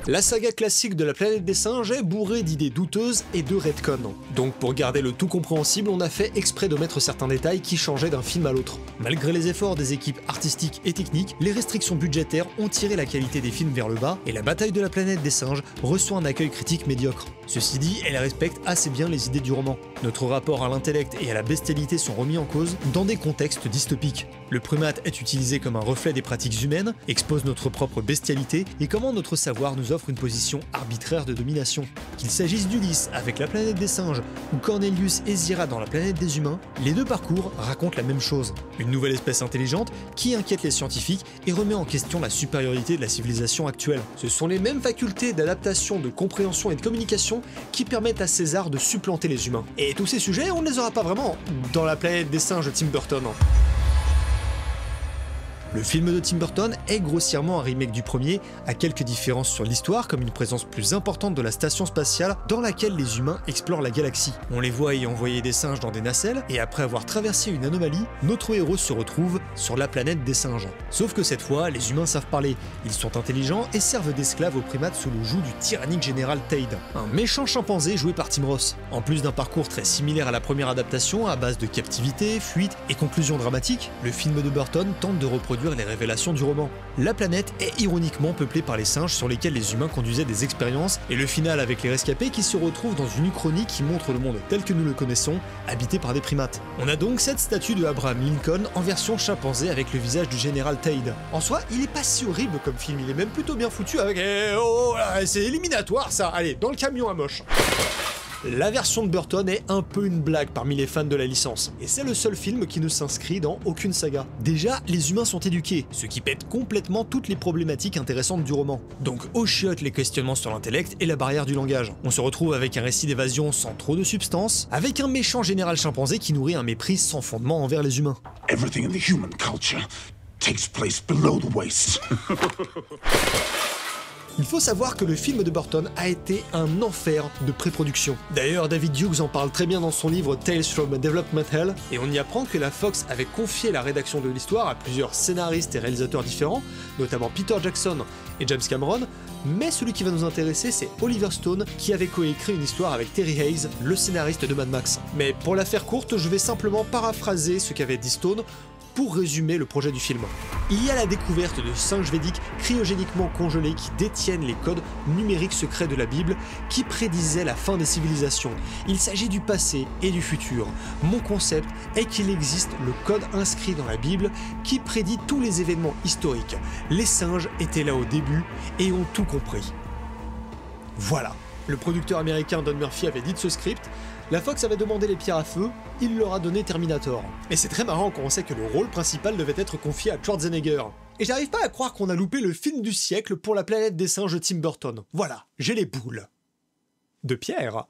Speaker 1: La saga classique de la planète des singes est bourrée d'idées douteuses et de retcon. Donc pour garder le tout compréhensible, on a fait exprès de mettre certains détails qui changeaient d'un film à l'autre. Malgré les efforts des équipes artistiques et techniques, les restrictions budgétaires ont tiré la qualité des films vers le bas et la bataille de la planète des singes reçoit un accueil critique médiocre. Ceci dit, elle respecte assez bien les idées du roman. Notre rapport à l'intellect et à la bestialité sont remis en cause dans des contextes dystopiques. Le primate est utilisé comme un reflet des pratiques humaines, expose notre propre bestialité et comment notre savoir nous offre une position arbitraire de domination. Qu'il s'agisse d'Ulysse avec la planète des singes ou Cornelius et Zira dans la planète des humains, les deux parcours racontent la même chose. Une nouvelle espèce intelligente qui inquiète les scientifiques et remet en question la supériorité de la civilisation actuelle. Ce sont les mêmes facultés d'adaptation, de compréhension et de communication qui permettent à César de supplanter les humains. Et tous ces sujets, on ne les aura pas vraiment dans la planète des singes de Tim Burton. Le film de Tim Burton est grossièrement un remake du premier, à quelques différences sur l'histoire, comme une présence plus importante de la station spatiale dans laquelle les humains explorent la galaxie. On les voit y envoyer des singes dans des nacelles, et après avoir traversé une anomalie, notre héros se retrouve sur la planète des singes. Sauf que cette fois, les humains savent parler, ils sont intelligents et servent d'esclaves aux primates sous le joug du tyrannique général Tade, un méchant chimpanzé joué par Tim Roth. En plus d'un parcours très similaire à la première adaptation, à base de captivité, fuite et conclusion dramatique, le film de Burton tente de reproduire les révélations du roman. La planète est ironiquement peuplée par les singes sur lesquels les humains conduisaient des expériences, et le final avec les rescapés qui se retrouvent dans une uchronie qui montre le monde tel que nous le connaissons, habité par des primates. On a donc cette statue de Abraham Lincoln en version chimpanzé avec le visage du général Tade. En soi, il est pas si horrible comme film, il est même plutôt bien foutu avec... c'est éliminatoire ça, allez, dans le camion à moche. La version de Burton est un peu une blague parmi les fans de la licence, et c'est le seul film qui ne s'inscrit dans aucune saga. Déjà, les humains sont éduqués, ce qui pète complètement toutes les problématiques intéressantes du roman. Donc au chiotte les questionnements sur l'intellect et la barrière du langage. On se retrouve avec un récit d'évasion sans trop de substance, avec un méchant général chimpanzé qui nourrit un mépris sans fondement envers les humains.
Speaker 7: Everything in the human culture takes place below the waist.
Speaker 1: Il faut savoir que le film de Burton a été un enfer de pré-production. D'ailleurs, David Hughes en parle très bien dans son livre Tales from a Development Hell, et on y apprend que la Fox avait confié la rédaction de l'histoire à plusieurs scénaristes et réalisateurs différents, notamment Peter Jackson et James Cameron, mais celui qui va nous intéresser, c'est Oliver Stone, qui avait coécrit une histoire avec Terry Hayes, le scénariste de Mad Max. Mais pour la faire courte, je vais simplement paraphraser ce qu'avait dit Stone, pour résumer le projet du film. Il y a la découverte de singes védiques cryogéniquement congelés qui détiennent les codes numériques secrets de la Bible qui prédisaient la fin des civilisations. Il s'agit du passé et du futur. Mon concept est qu'il existe le code inscrit dans la Bible qui prédit tous les événements historiques. Les singes étaient là au début et ont tout compris. Voilà. Le producteur américain Don Murphy avait dit de ce script. La Fox avait demandé les pierres à feu, il leur a donné Terminator. Et c'est très marrant quand on sait que le rôle principal devait être confié à Schwarzenegger. Et j'arrive pas à croire qu'on a loupé le film du siècle pour la planète des singes de Tim Burton. Voilà, j'ai les boules. De pierre.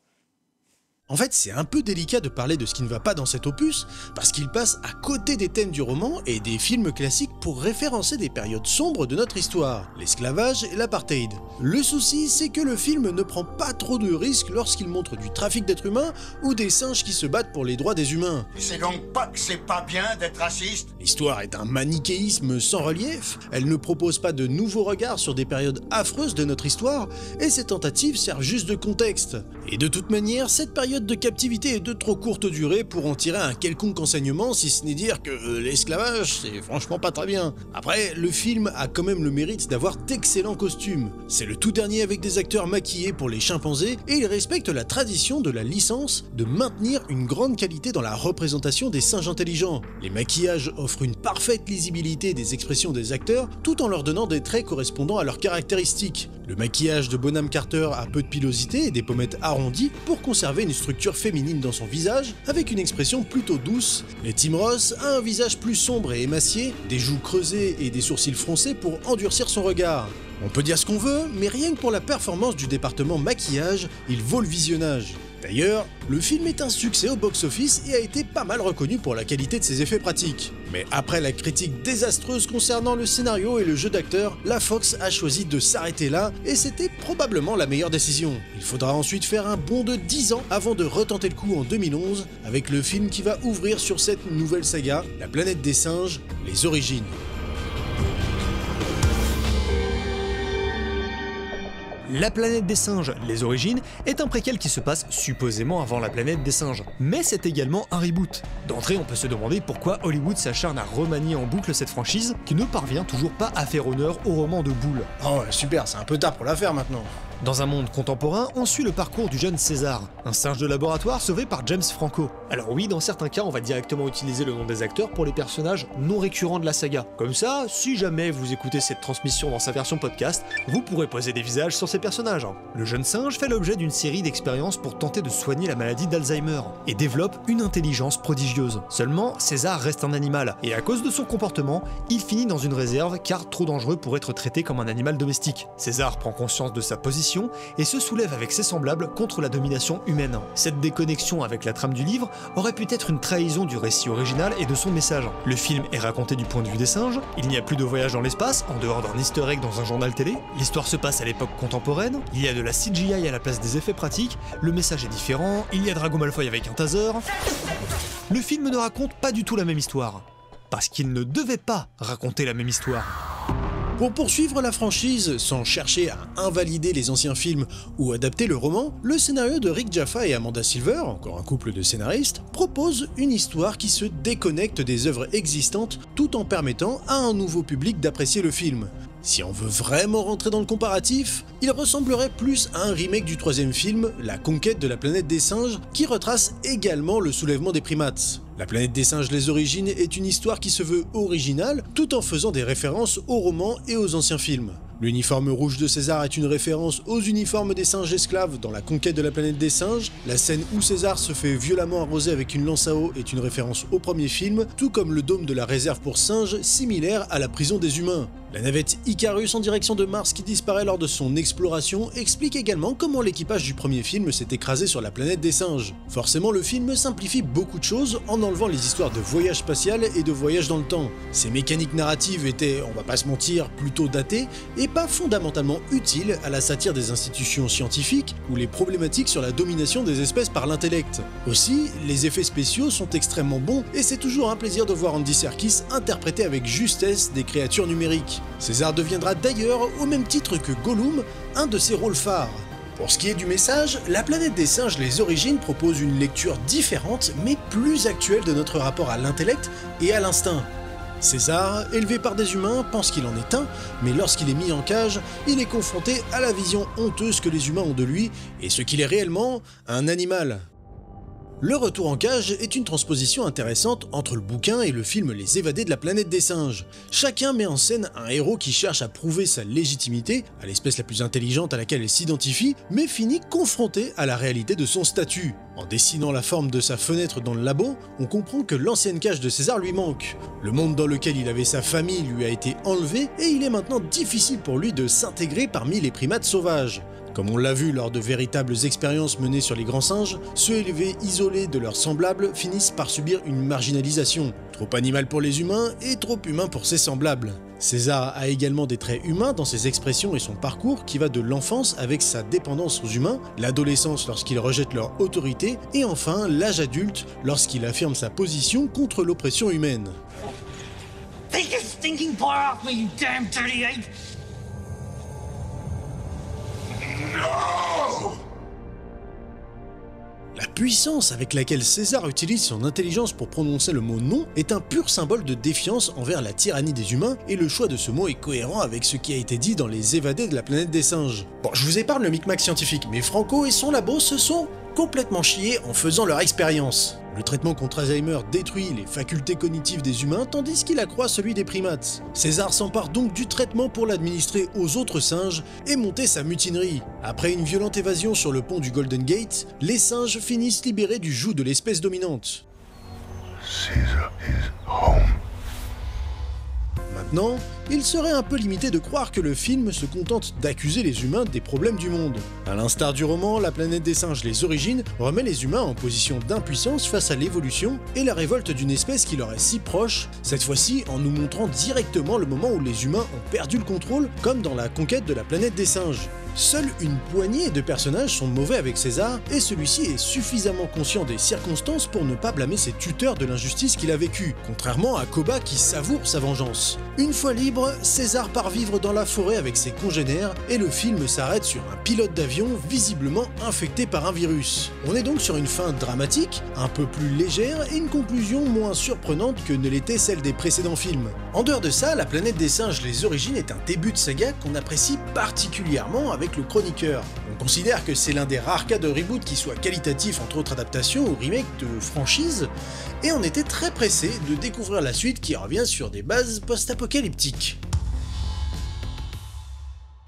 Speaker 2: En fait, c'est un peu délicat de parler de ce qui ne va pas dans cet opus, parce qu'il passe à côté des thèmes du roman et des films classiques pour référencer des périodes sombres de notre histoire, l'esclavage et l'apartheid. Le souci, c'est que le film ne prend pas trop de risques lorsqu'il montre du trafic d'êtres humains ou des singes qui se battent pour les droits des humains.
Speaker 7: C'est donc pas que c'est pas bien d'être raciste?
Speaker 2: L'histoire est un manichéisme sans relief, elle ne propose pas de nouveaux regards sur des périodes affreuses de notre histoire, et ses tentatives servent juste de contexte. Et de toute manière, cette période de captivité est de trop courte durée pour en tirer un quelconque enseignement, si ce n'est dire que l'esclavage, c'est franchement pas très bien. Après, le film a quand même le mérite d'avoir d'excellents costumes. C'est le tout dernier avec des acteurs maquillés pour les chimpanzés, et il respecte la tradition de la licence de maintenir une grande qualité dans la représentation des singes intelligents. Les maquillages offrent une parfaite lisibilité des expressions des acteurs, tout en leur donnant des traits correspondant à leurs caractéristiques. Le maquillage de Bonham Carter a peu de pilosité et des pommettes arrondies pour conserver une structure féminine dans son visage, avec une expression plutôt douce. Et Tim Roth a un visage plus sombre et émacié, des joues creusées et des sourcils froncés pour endurcir son regard. On peut dire ce qu'on veut, mais rien que pour la performance du département maquillage, il vaut le visionnage. D'ailleurs, le film est un succès au box-office et a été pas mal reconnu pour la qualité de ses effets pratiques. Mais après la critique désastreuse concernant le scénario et le jeu d'acteur, la Fox a choisi de s'arrêter là, et c'était probablement la meilleure décision. Il faudra ensuite faire un bond de 10 ans avant de retenter le coup en 2011, avec le film qui va ouvrir sur cette nouvelle saga, La planète des singes, les origines.
Speaker 1: La planète des singes, les origines, est un préquel qui se passe supposément avant la planète des singes. Mais c'est également un reboot. D'entrée, on peut se demander pourquoi Hollywood s'acharne à remanier en boucle cette franchise qui ne parvient toujours pas à faire honneur au roman de Boole.
Speaker 2: Oh super, c'est un peu tard pour la faire maintenant.
Speaker 1: Dans un monde contemporain, on suit le parcours du jeune César, un singe de laboratoire sauvé par James Franco. Alors oui, dans certains cas, on va directement utiliser le nom des acteurs pour les personnages non récurrents de la saga. Comme ça, si jamais vous écoutez cette transmission dans sa version podcast, vous pourrez poser des visages sur ces personnages. Le jeune singe fait l'objet d'une série d'expériences pour tenter de soigner la maladie d'Alzheimer, et développe une intelligence prodigieuse. Seulement, César reste un animal, et à cause de son comportement, il finit dans une réserve car trop dangereux pour être traité comme un animal domestique. César prend conscience de sa position et se soulève avec ses semblables contre la domination humaine. Cette déconnexion avec la trame du livre aurait pu être une trahison du récit original et de son message. Le film est raconté du point de vue des singes, il n'y a plus de voyage dans l'espace, en dehors d'un easter egg dans un journal télé, l'histoire se passe à l'époque contemporaine, il y a de la CGI à la place des effets pratiques, le message est différent, il y a Drago Malfoy avec un taser. Le film ne raconte pas du tout la même histoire. Parce qu'il ne devait pas raconter la même histoire.
Speaker 2: Pour poursuivre la franchise sans chercher à invalider les anciens films ou adapter le roman, le scénario de Rick Jaffa et Amanda Silver, encore un couple de scénaristes, propose une histoire qui se déconnecte des œuvres existantes tout en permettant à un nouveau public d'apprécier le film. Si on veut vraiment rentrer dans le comparatif, il ressemblerait plus à un remake du troisième film, La conquête de la planète des singes, qui retrace également le soulèvement des primates. La planète des singes, les origines est une histoire qui se veut originale, tout en faisant des références aux romans et aux anciens films. L'uniforme rouge de César est une référence aux uniformes des singes esclaves dans La conquête de la planète des singes. La scène où César se fait violemment arroser avec une lance à eau est une référence au premier film, tout comme le dôme de la réserve pour singes, similaire à la prison des humains. La navette Icarus en direction de Mars qui disparaît lors de son exploration explique également comment l'équipage du premier film s'est écrasé sur la planète des singes. Forcément, le film simplifie beaucoup de choses en enlevant les histoires de voyage spatial et de voyage dans le temps. Ces mécaniques narratives étaient, on va pas se mentir, plutôt datées et pas fondamentalement utiles à la satire des institutions scientifiques ou les problématiques sur la domination des espèces par l'intellect. Aussi, les effets spéciaux sont extrêmement bons et c'est toujours un plaisir de voir Andy Serkis interpréter avec justesse des créatures numériques. César deviendra d'ailleurs, au même titre que Gollum, un de ses rôles phares. Pour ce qui est du message, La planète des singes, les origines propose une lecture différente mais plus actuelle de notre rapport à l'intellect et à l'instinct. César, élevé par des humains, pense qu'il en est un, mais lorsqu'il est mis en cage, il est confronté à la vision honteuse que les humains ont de lui et ce qu'il est réellement, un animal. Le retour en cage est une transposition intéressante entre le bouquin et le film Les évadés de la planète des singes. Chacun met en scène un héros qui cherche à prouver sa légitimité à l'espèce la plus intelligente à laquelle elle s'identifie, mais finit confronté à la réalité de son statut. En dessinant la forme de sa fenêtre dans le labo, on comprend que l'ancienne cage de César lui manque. Le monde dans lequel il avait sa famille lui a été enlevé et il est maintenant difficile pour lui de s'intégrer parmi les primates sauvages. Comme on l'a vu lors de véritables expériences menées sur les grands singes, ceux élevés isolés de leurs semblables finissent par subir une marginalisation. Trop animal pour les humains et trop humain pour ses semblables. César a également des traits humains dans ses expressions et son parcours qui va de l'enfance avec sa dépendance aux humains, l'adolescence lorsqu'il rejette leur autorité et enfin l'âge adulte lorsqu'il affirme sa position contre l'oppression humaine.
Speaker 8: Take your stinking paw off me, you damn dirty ape!
Speaker 2: La puissance avec laquelle César utilise son intelligence pour prononcer le mot non est un pur symbole de défiance envers la tyrannie des humains et le choix de ce mot est cohérent avec ce qui a été dit dans Les Évadés de la planète des singes. Bon, je vous épargne le micmac scientifique, mais Franco et son labo se sont complètement chiés en faisant leur expérience. Le traitement contre Alzheimer détruit les facultés cognitives des humains tandis qu'il accroît celui des primates. César s'empare donc du traitement pour l'administrer aux autres singes et monter sa mutinerie. Après une violente évasion sur le pont du Golden Gate, les singes finissent libérés du joug de l'espèce dominante.
Speaker 7: Caesar is home.
Speaker 2: Maintenant, il serait un peu limité de croire que le film se contente d'accuser les humains des problèmes du monde. À l'instar du roman La planète des singes, les origines remet les humains en position d'impuissance face à l'évolution et la révolte d'une espèce qui leur est si proche, cette fois-ci en nous montrant directement le moment où les humains ont perdu le contrôle, comme dans la conquête de la planète des singes. Seule une poignée de personnages sont mauvais avec César, et celui-ci est suffisamment conscient des circonstances pour ne pas blâmer ses tuteurs de l'injustice qu'il a vécue, contrairement à Koba qui savoure sa vengeance. Une fois libre, César part vivre dans la forêt avec ses congénères, et le film s'arrête sur un pilote d'avion visiblement infecté par un virus. On est donc sur une fin dramatique, un peu plus légère, et une conclusion moins surprenante que ne l'était celle des précédents films. En dehors de ça, La planète des singes, les origines est un début de saga qu'on apprécie particulièrement avec le chroniqueur. On considère que c'est l'un des rares cas de reboot qui soit qualitatif entre autres adaptations ou remakes de franchises, et on était très pressé de découvrir la suite qui revient sur des bases post-apocalyptiques.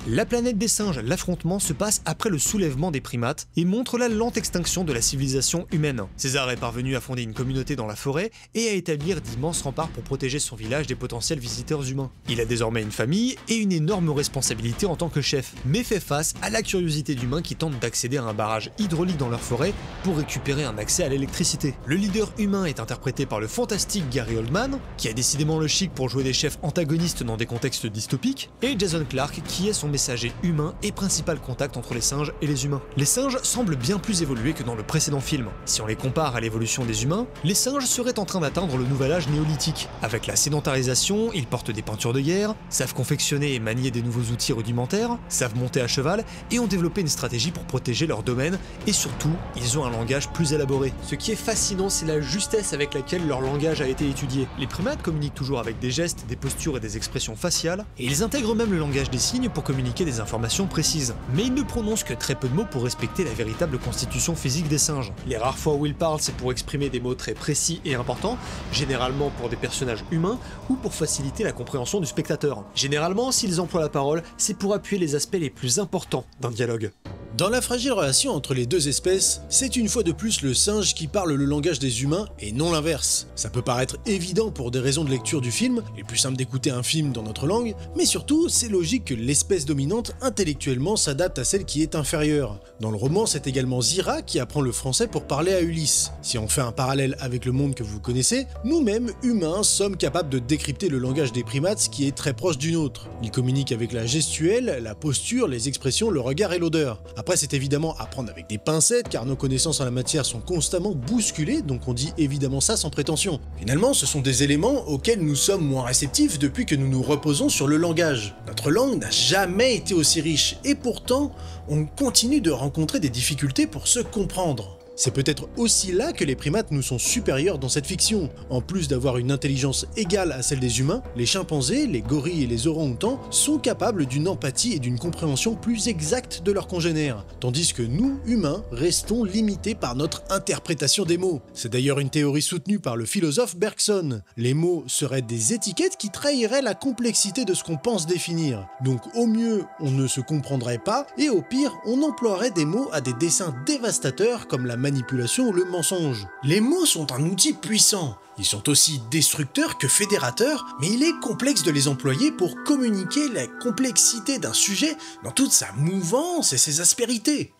Speaker 1: La planète des singes, l'affrontement se passe après le soulèvement des primates et montre la lente extinction de la civilisation humaine. César est parvenu à fonder une communauté dans la forêt et à établir d'immenses remparts pour protéger son village des potentiels visiteurs humains. Il a désormais une famille et une énorme responsabilité en tant que chef, mais fait face à la curiosité d'humains qui tentent d'accéder à un barrage hydraulique dans leur forêt pour récupérer un accès à l'électricité. Le leader humain est interprété par le fantastique Gary Oldman, qui a décidément le chic pour jouer des chefs antagonistes dans des contextes dystopiques, et Jason Clarke, qui est son messager humain et principal contact entre les singes et les humains. Les singes semblent bien plus évolués que dans le précédent film. Si on les compare à l'évolution des humains, les singes seraient en train d'atteindre le nouvel âge néolithique. Avec la sédentarisation, ils portent des peintures de guerre, savent confectionner et manier des nouveaux outils rudimentaires, savent monter à cheval et ont développé une stratégie pour protéger leur domaine et surtout, ils ont un langage plus élaboré. Ce qui est fascinant, c'est la justesse avec laquelle leur langage a été étudié. Les primates communiquent toujours avec des gestes, des postures et des expressions faciales, et ils intègrent même le langage des signes pour communiquer des informations précises. Mais ils ne prononcent que très peu de mots pour respecter la véritable constitution physique des singes. Les rares fois où ils parlent, c'est pour exprimer des mots très précis et importants, généralement pour des personnages humains ou pour faciliter la compréhension du spectateur. Généralement, s'ils emploient la parole, c'est pour appuyer les aspects les plus importants d'un dialogue.
Speaker 2: Dans la fragile relation entre les deux espèces, c'est une fois de plus le singe qui parle le langage des humains et non l'inverse. Ça peut paraître évident pour des raisons de lecture du film, il est plus simple d'écouter un film dans notre langue, mais surtout c'est logique que l'espèce dominante intellectuellement s'adapte à celle qui est inférieure. Dans le roman, c'est également Zira qui apprend le français pour parler à Ulysse. Si on fait un parallèle avec le monde que vous connaissez, nous-mêmes, humains, sommes capables de décrypter le langage des primates qui est très proche du nôtre. Ils communiquent avec la gestuelle, la posture, les expressions, le regard et l'odeur. Après, c'est évidemment à prendre avec des pincettes car nos connaissances en la matière sont constamment bousculées, donc on dit évidemment ça sans prétention. Finalement, ce sont des éléments auxquels nous sommes moins réceptifs depuis que nous nous reposons sur le langage. Notre langue n'a jamais été aussi riche, et pourtant, on continue de rencontrer des difficultés pour se comprendre. C'est peut-être aussi là que les primates nous sont supérieurs dans cette fiction. En plus d'avoir une intelligence égale à celle des humains, les chimpanzés, les gorilles et les orang-outans sont capables d'une empathie et d'une compréhension plus exacte de leurs congénères, tandis que nous, humains, restons limités par notre interprétation des mots. C'est d'ailleurs une théorie soutenue par le philosophe Bergson. Les mots seraient des étiquettes qui trahiraient la complexité de ce qu'on pense définir. Donc au mieux, on ne se comprendrait pas, et au pire, on emploierait des mots à des dessins dévastateurs comme la manipulation ou le mensonge. Les mots sont un outil puissant. Ils sont aussi destructeurs que fédérateurs, mais il est complexe de les employer pour communiquer la complexité d'un sujet dans toute sa mouvance et ses aspérités.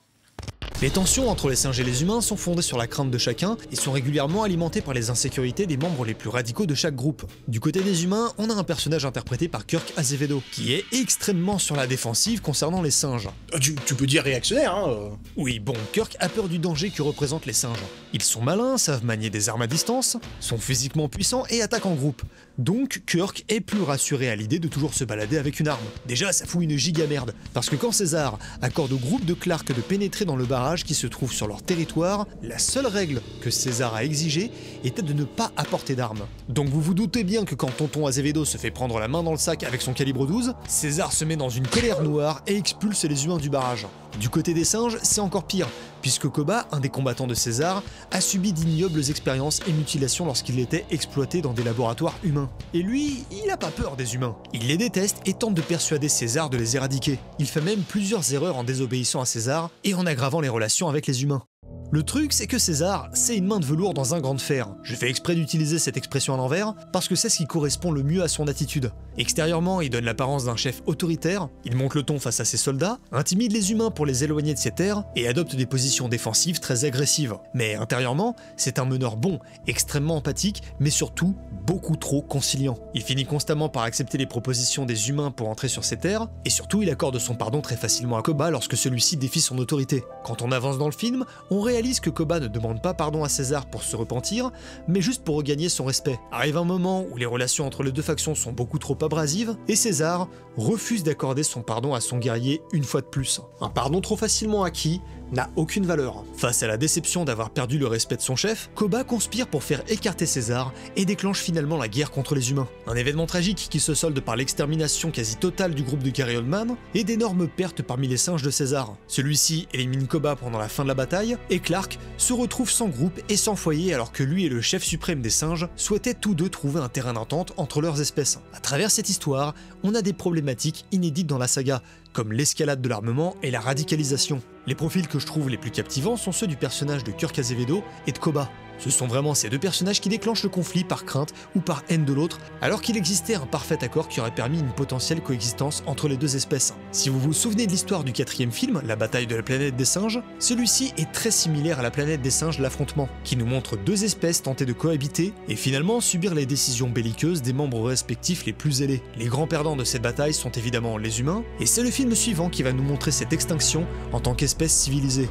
Speaker 1: Les tensions entre les singes et les humains sont fondées sur la crainte de chacun et sont régulièrement alimentées par les insécurités des membres les plus radicaux de chaque groupe. Du côté des humains, on a un personnage interprété par Kirk Azevedo, qui est extrêmement sur la défensive concernant les singes.
Speaker 2: Tu peux dire réactionnaire, hein.
Speaker 1: Oui, bon, Kirk a peur du danger que représentent les singes. Ils sont malins, savent manier des armes à distance, sont physiquement puissants et attaquent en groupe. Donc Kirk est plus rassuré à l'idée de toujours se balader avec une arme. Déjà, ça fout une giga merde, parce que quand César accorde au groupe de Clark de pénétrer dans le barrage qui se trouve sur leur territoire, la seule règle que César a exigée était de ne pas apporter d'armes. Donc vous vous doutez bien que quand tonton Azevedo se fait prendre la main dans le sac avec son calibre 12, César se met dans une colère noire et expulse les humains du barrage. Du côté des singes, c'est encore pire, puisque Koba, un des combattants de César, a subi d'ignobles expériences et mutilations lorsqu'il était exploité dans des laboratoires humains. Et lui, il n'a pas peur des humains. Il les déteste et tente de persuader César de les éradiquer. Il fait même plusieurs erreurs en désobéissant à César et en aggravant les relations avec les humains. Le truc, c'est que César, c'est une main de velours dans un gant de fer. Je fais exprès d'utiliser cette expression à l'envers, parce que c'est ce qui correspond le mieux à son attitude. Extérieurement, il donne l'apparence d'un chef autoritaire, il monte le ton face à ses soldats, intimide les humains pour les éloigner de ses terres, et adopte des positions défensives très agressives. Mais intérieurement, c'est un meneur bon, extrêmement empathique, mais surtout beaucoup trop conciliant. Il finit constamment par accepter les propositions des humains pour entrer sur ses terres, et surtout il accorde son pardon très facilement à Koba lorsque celui-ci défie son autorité. Quand on avance dans le film, on réalise que Koba ne demande pas pardon à César pour se repentir, mais juste pour regagner son respect. Arrive un moment où les relations entre les deux factions sont beaucoup trop abrasives, et César refuse d'accorder son pardon à son guerrier une fois de plus. Un pardon trop facilement acquis n'a aucune valeur. Face à la déception d'avoir perdu le respect de son chef, Koba conspire pour faire écarter César et déclenche finalement la guerre contre les humains. Un événement tragique qui se solde par l'extermination quasi totale du groupe de Gary Oldman et d'énormes pertes parmi les singes de César. Celui-ci élimine Koba pendant la fin de la bataille et Clark se retrouve sans groupe et sans foyer alors que lui et le chef suprême des singes souhaitaient tous deux trouver un terrain d'entente entre leurs espèces. À travers cette histoire, on a des problématiques inédites dans la saga, comme l'escalade de l'armement et la radicalisation. Les profils que je trouve les plus captivants sont ceux du personnage de Kirk Azevedo et de Koba. Ce sont vraiment ces deux personnages qui déclenchent le conflit par crainte ou par haine de l'autre, alors qu'il existait un parfait accord qui aurait permis une potentielle coexistence entre les deux espèces. Si vous vous souvenez de l'histoire du 4e film, La bataille de la planète des singes, celui-ci est très similaire à La planète des singes, l'affrontement, qui nous montre deux espèces tenter de cohabiter et finalement subir les décisions belliqueuses des membres respectifs les plus zélés. Les grands perdants de cette bataille sont évidemment les humains, et c'est le film suivant qui va nous montrer cette extinction en tant qu'espèce civilisée.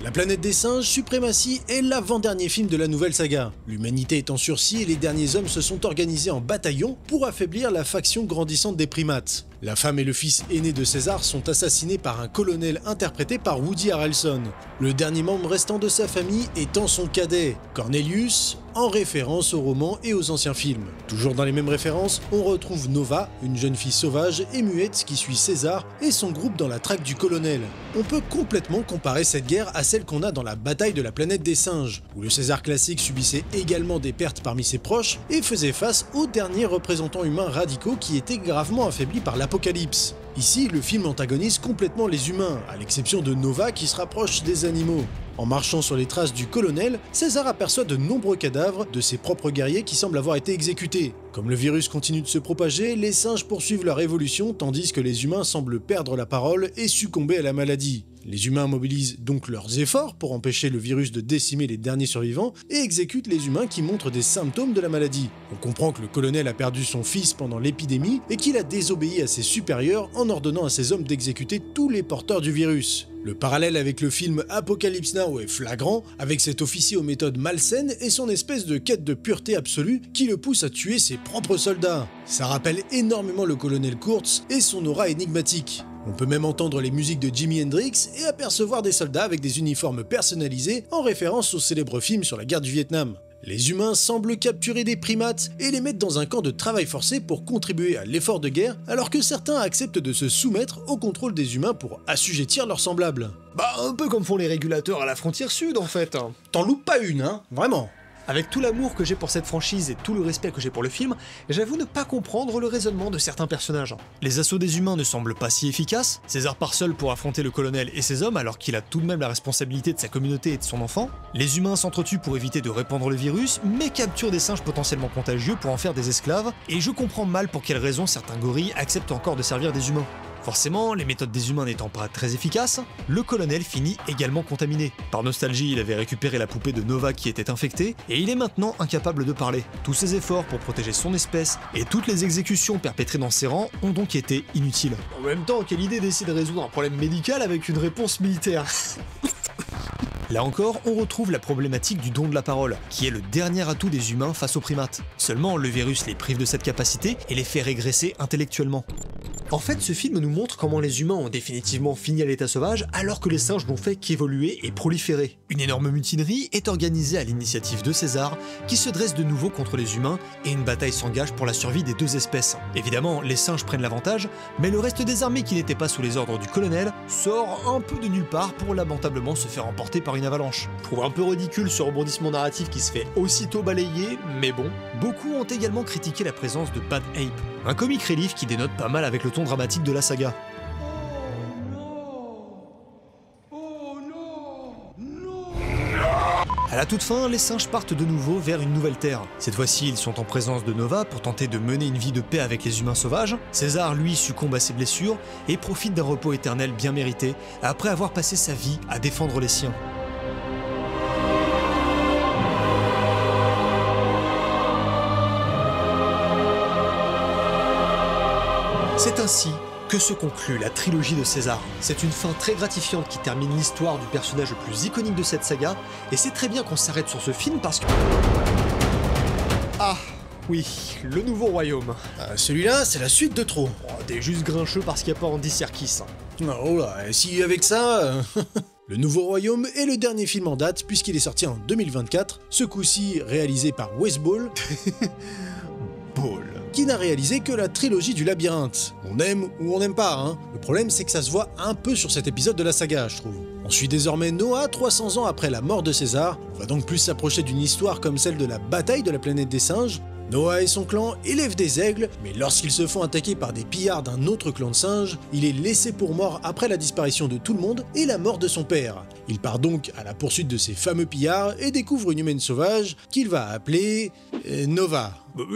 Speaker 2: La planète des singes, Suprématie est l'avant-dernier film de la nouvelle saga. L'humanité est en sursis et les derniers hommes se sont organisés en bataillon pour affaiblir la faction grandissante des primates. La femme et le fils aîné de César sont assassinés par un colonel interprété par Woody Harrelson, le dernier membre restant de sa famille étant son cadet, Cornelius, en référence au roman et aux anciens films. Toujours dans les mêmes références, on retrouve Nova, une jeune fille sauvage et muette qui suit César et son groupe dans la traque du colonel. On peut complètement comparer cette guerre à celle qu'on a dans la bataille de la planète des singes, où le César classique subissait également des pertes parmi ses proches et faisait face aux derniers représentants humains radicaux qui étaient gravement affaiblis par l'apocalypse. Ici, le film antagonise complètement les humains, à l'exception de Nova qui se rapproche des animaux. En marchant sur les traces du colonel, César aperçoit de nombreux cadavres de ses propres guerriers qui semblent avoir été exécutés. Comme le virus continue de se propager, les singes poursuivent leur évolution tandis que les humains semblent perdre la parole et succomber à la maladie. Les humains mobilisent donc leurs efforts pour empêcher le virus de décimer les derniers survivants et exécutent les humains qui montrent des symptômes de la maladie. On comprend que le colonel a perdu son fils pendant l'épidémie et qu'il a désobéi à ses supérieurs en ordonnant à ses hommes d'exécuter tous les porteurs du virus. Le parallèle avec le film Apocalypse Now est flagrant, avec cet officier aux méthodes malsaines et son espèce de quête de pureté absolue qui le pousse à tuer ses propres soldats. Ça rappelle énormément le colonel Kurtz et son aura énigmatique. On peut même entendre les musiques de Jimi Hendrix et apercevoir des soldats avec des uniformes personnalisés en référence au célèbre film sur la guerre du Vietnam. Les humains semblent capturer des primates et les mettre dans un camp de travail forcé pour contribuer à l'effort de guerre, alors que certains acceptent de se soumettre au contrôle des humains pour assujettir leurs semblables.
Speaker 1: Bah un peu comme font les régulateurs à la frontière sud en fait.
Speaker 2: T'en loupes pas une, hein, vraiment.
Speaker 1: Avec tout l'amour que j'ai pour cette franchise et tout le respect que j'ai pour le film, j'avoue ne pas comprendre le raisonnement de certains personnages. Les assauts des humains ne semblent pas si efficaces, César part seul pour affronter le colonel et ses hommes alors qu'il a tout de même la responsabilité de sa communauté et de son enfant, les humains s'entretuent pour éviter de répandre le virus, mais capturent des singes potentiellement contagieux pour en faire des esclaves, et je comprends mal pour quelles raisons certains gorilles acceptent encore de servir des humains. Forcément, les méthodes des humains n'étant pas très efficaces, le colonel finit également contaminé. Par nostalgie, il avait récupéré la poupée de Nova qui était infectée, et il est maintenant incapable de parler. Tous ses efforts pour protéger son espèce, et toutes les exécutions perpétrées dans ses rangs ont donc été inutiles. En même temps, quelle idée d'essayer de résoudre un problème médical avec une réponse militaire. Là encore, on retrouve la problématique du don de la parole, qui est le dernier atout des humains face aux primates. Seulement, le virus les prive de cette capacité et les fait régresser intellectuellement. En fait, ce film nous montre comment les humains ont définitivement fini à l'état sauvage alors que les singes n'ont fait qu'évoluer et proliférer. Une énorme mutinerie est organisée à l'initiative de César, qui se dresse de nouveau contre les humains et une bataille s'engage pour la survie des deux espèces. Évidemment, les singes prennent l'avantage, mais le reste des armées qui n'étaient pas sous les ordres du colonel sort un peu de nulle part pour lamentablement se faire emporter par une avalanche. Je trouve un peu ridicule ce rebondissement narratif qui se fait aussitôt balayer, mais bon. Beaucoup ont également critiqué la présence de Bad Ape, un comic relief qui dénote pas mal avec le ton dramatique de la saga. À la toute fin, les singes partent de nouveau vers une nouvelle terre. Cette fois-ci, ils sont en présence de Nova pour tenter de mener une vie de paix avec les humains sauvages. César, lui, succombe à ses blessures et profite d'un repos éternel bien mérité, après avoir passé sa vie à défendre les siens. C'est ainsi que se conclut la trilogie de César. C'est une fin très gratifiante qui termine l'histoire du personnage le plus iconique de cette saga, et c'est très bien qu'on s'arrête sur ce film parce que... Ah oui, le nouveau royaume.
Speaker 2: Celui-là, c'est la suite de trop.
Speaker 1: Oh, t'es juste grincheux parce qu'il n'y a pas Andy Serkis.
Speaker 2: Oh là, et si avec ça... Le Nouveau Royaume est le dernier film en date puisqu'il est sorti en 2024, ce coup-ci réalisé par Wes Ball. Qui n'a réalisé que la trilogie du labyrinthe. On aime ou on n'aime pas, hein. Le problème c'est que ça se voit un peu sur cet épisode de la saga, je trouve. On suit désormais Noah 300 ans après la mort de César, on va donc plus s'approcher d'une histoire comme celle de la bataille de la planète des singes. Noah et son clan élèvent des aigles, mais lorsqu'ils se font attaquer par des pillards d'un autre clan de singes, il est laissé pour mort après la disparition de tout le monde et la mort de son père. Il part donc à la poursuite de ces fameux pillards et découvre une humaine sauvage qu'il va appeler... Nova.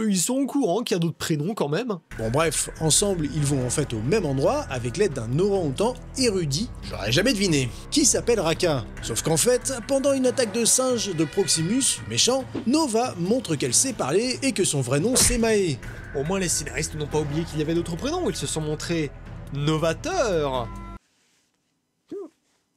Speaker 1: Ils sont au courant qu'il y a d'autres prénoms quand même.
Speaker 2: Bon bref, ensemble ils vont en fait au même endroit avec l'aide d'un orang-outan érudit, j'aurais jamais deviné, qui s'appelle Raka. Sauf qu'en fait, pendant une attaque de singes de Proximus, méchant, Nova montre qu'elle sait parler et que son vrai nom c'est Mae.
Speaker 1: Au moins les scénaristes n'ont pas oublié qu'il y avait d'autres prénoms, ils se sont montrés novateurs.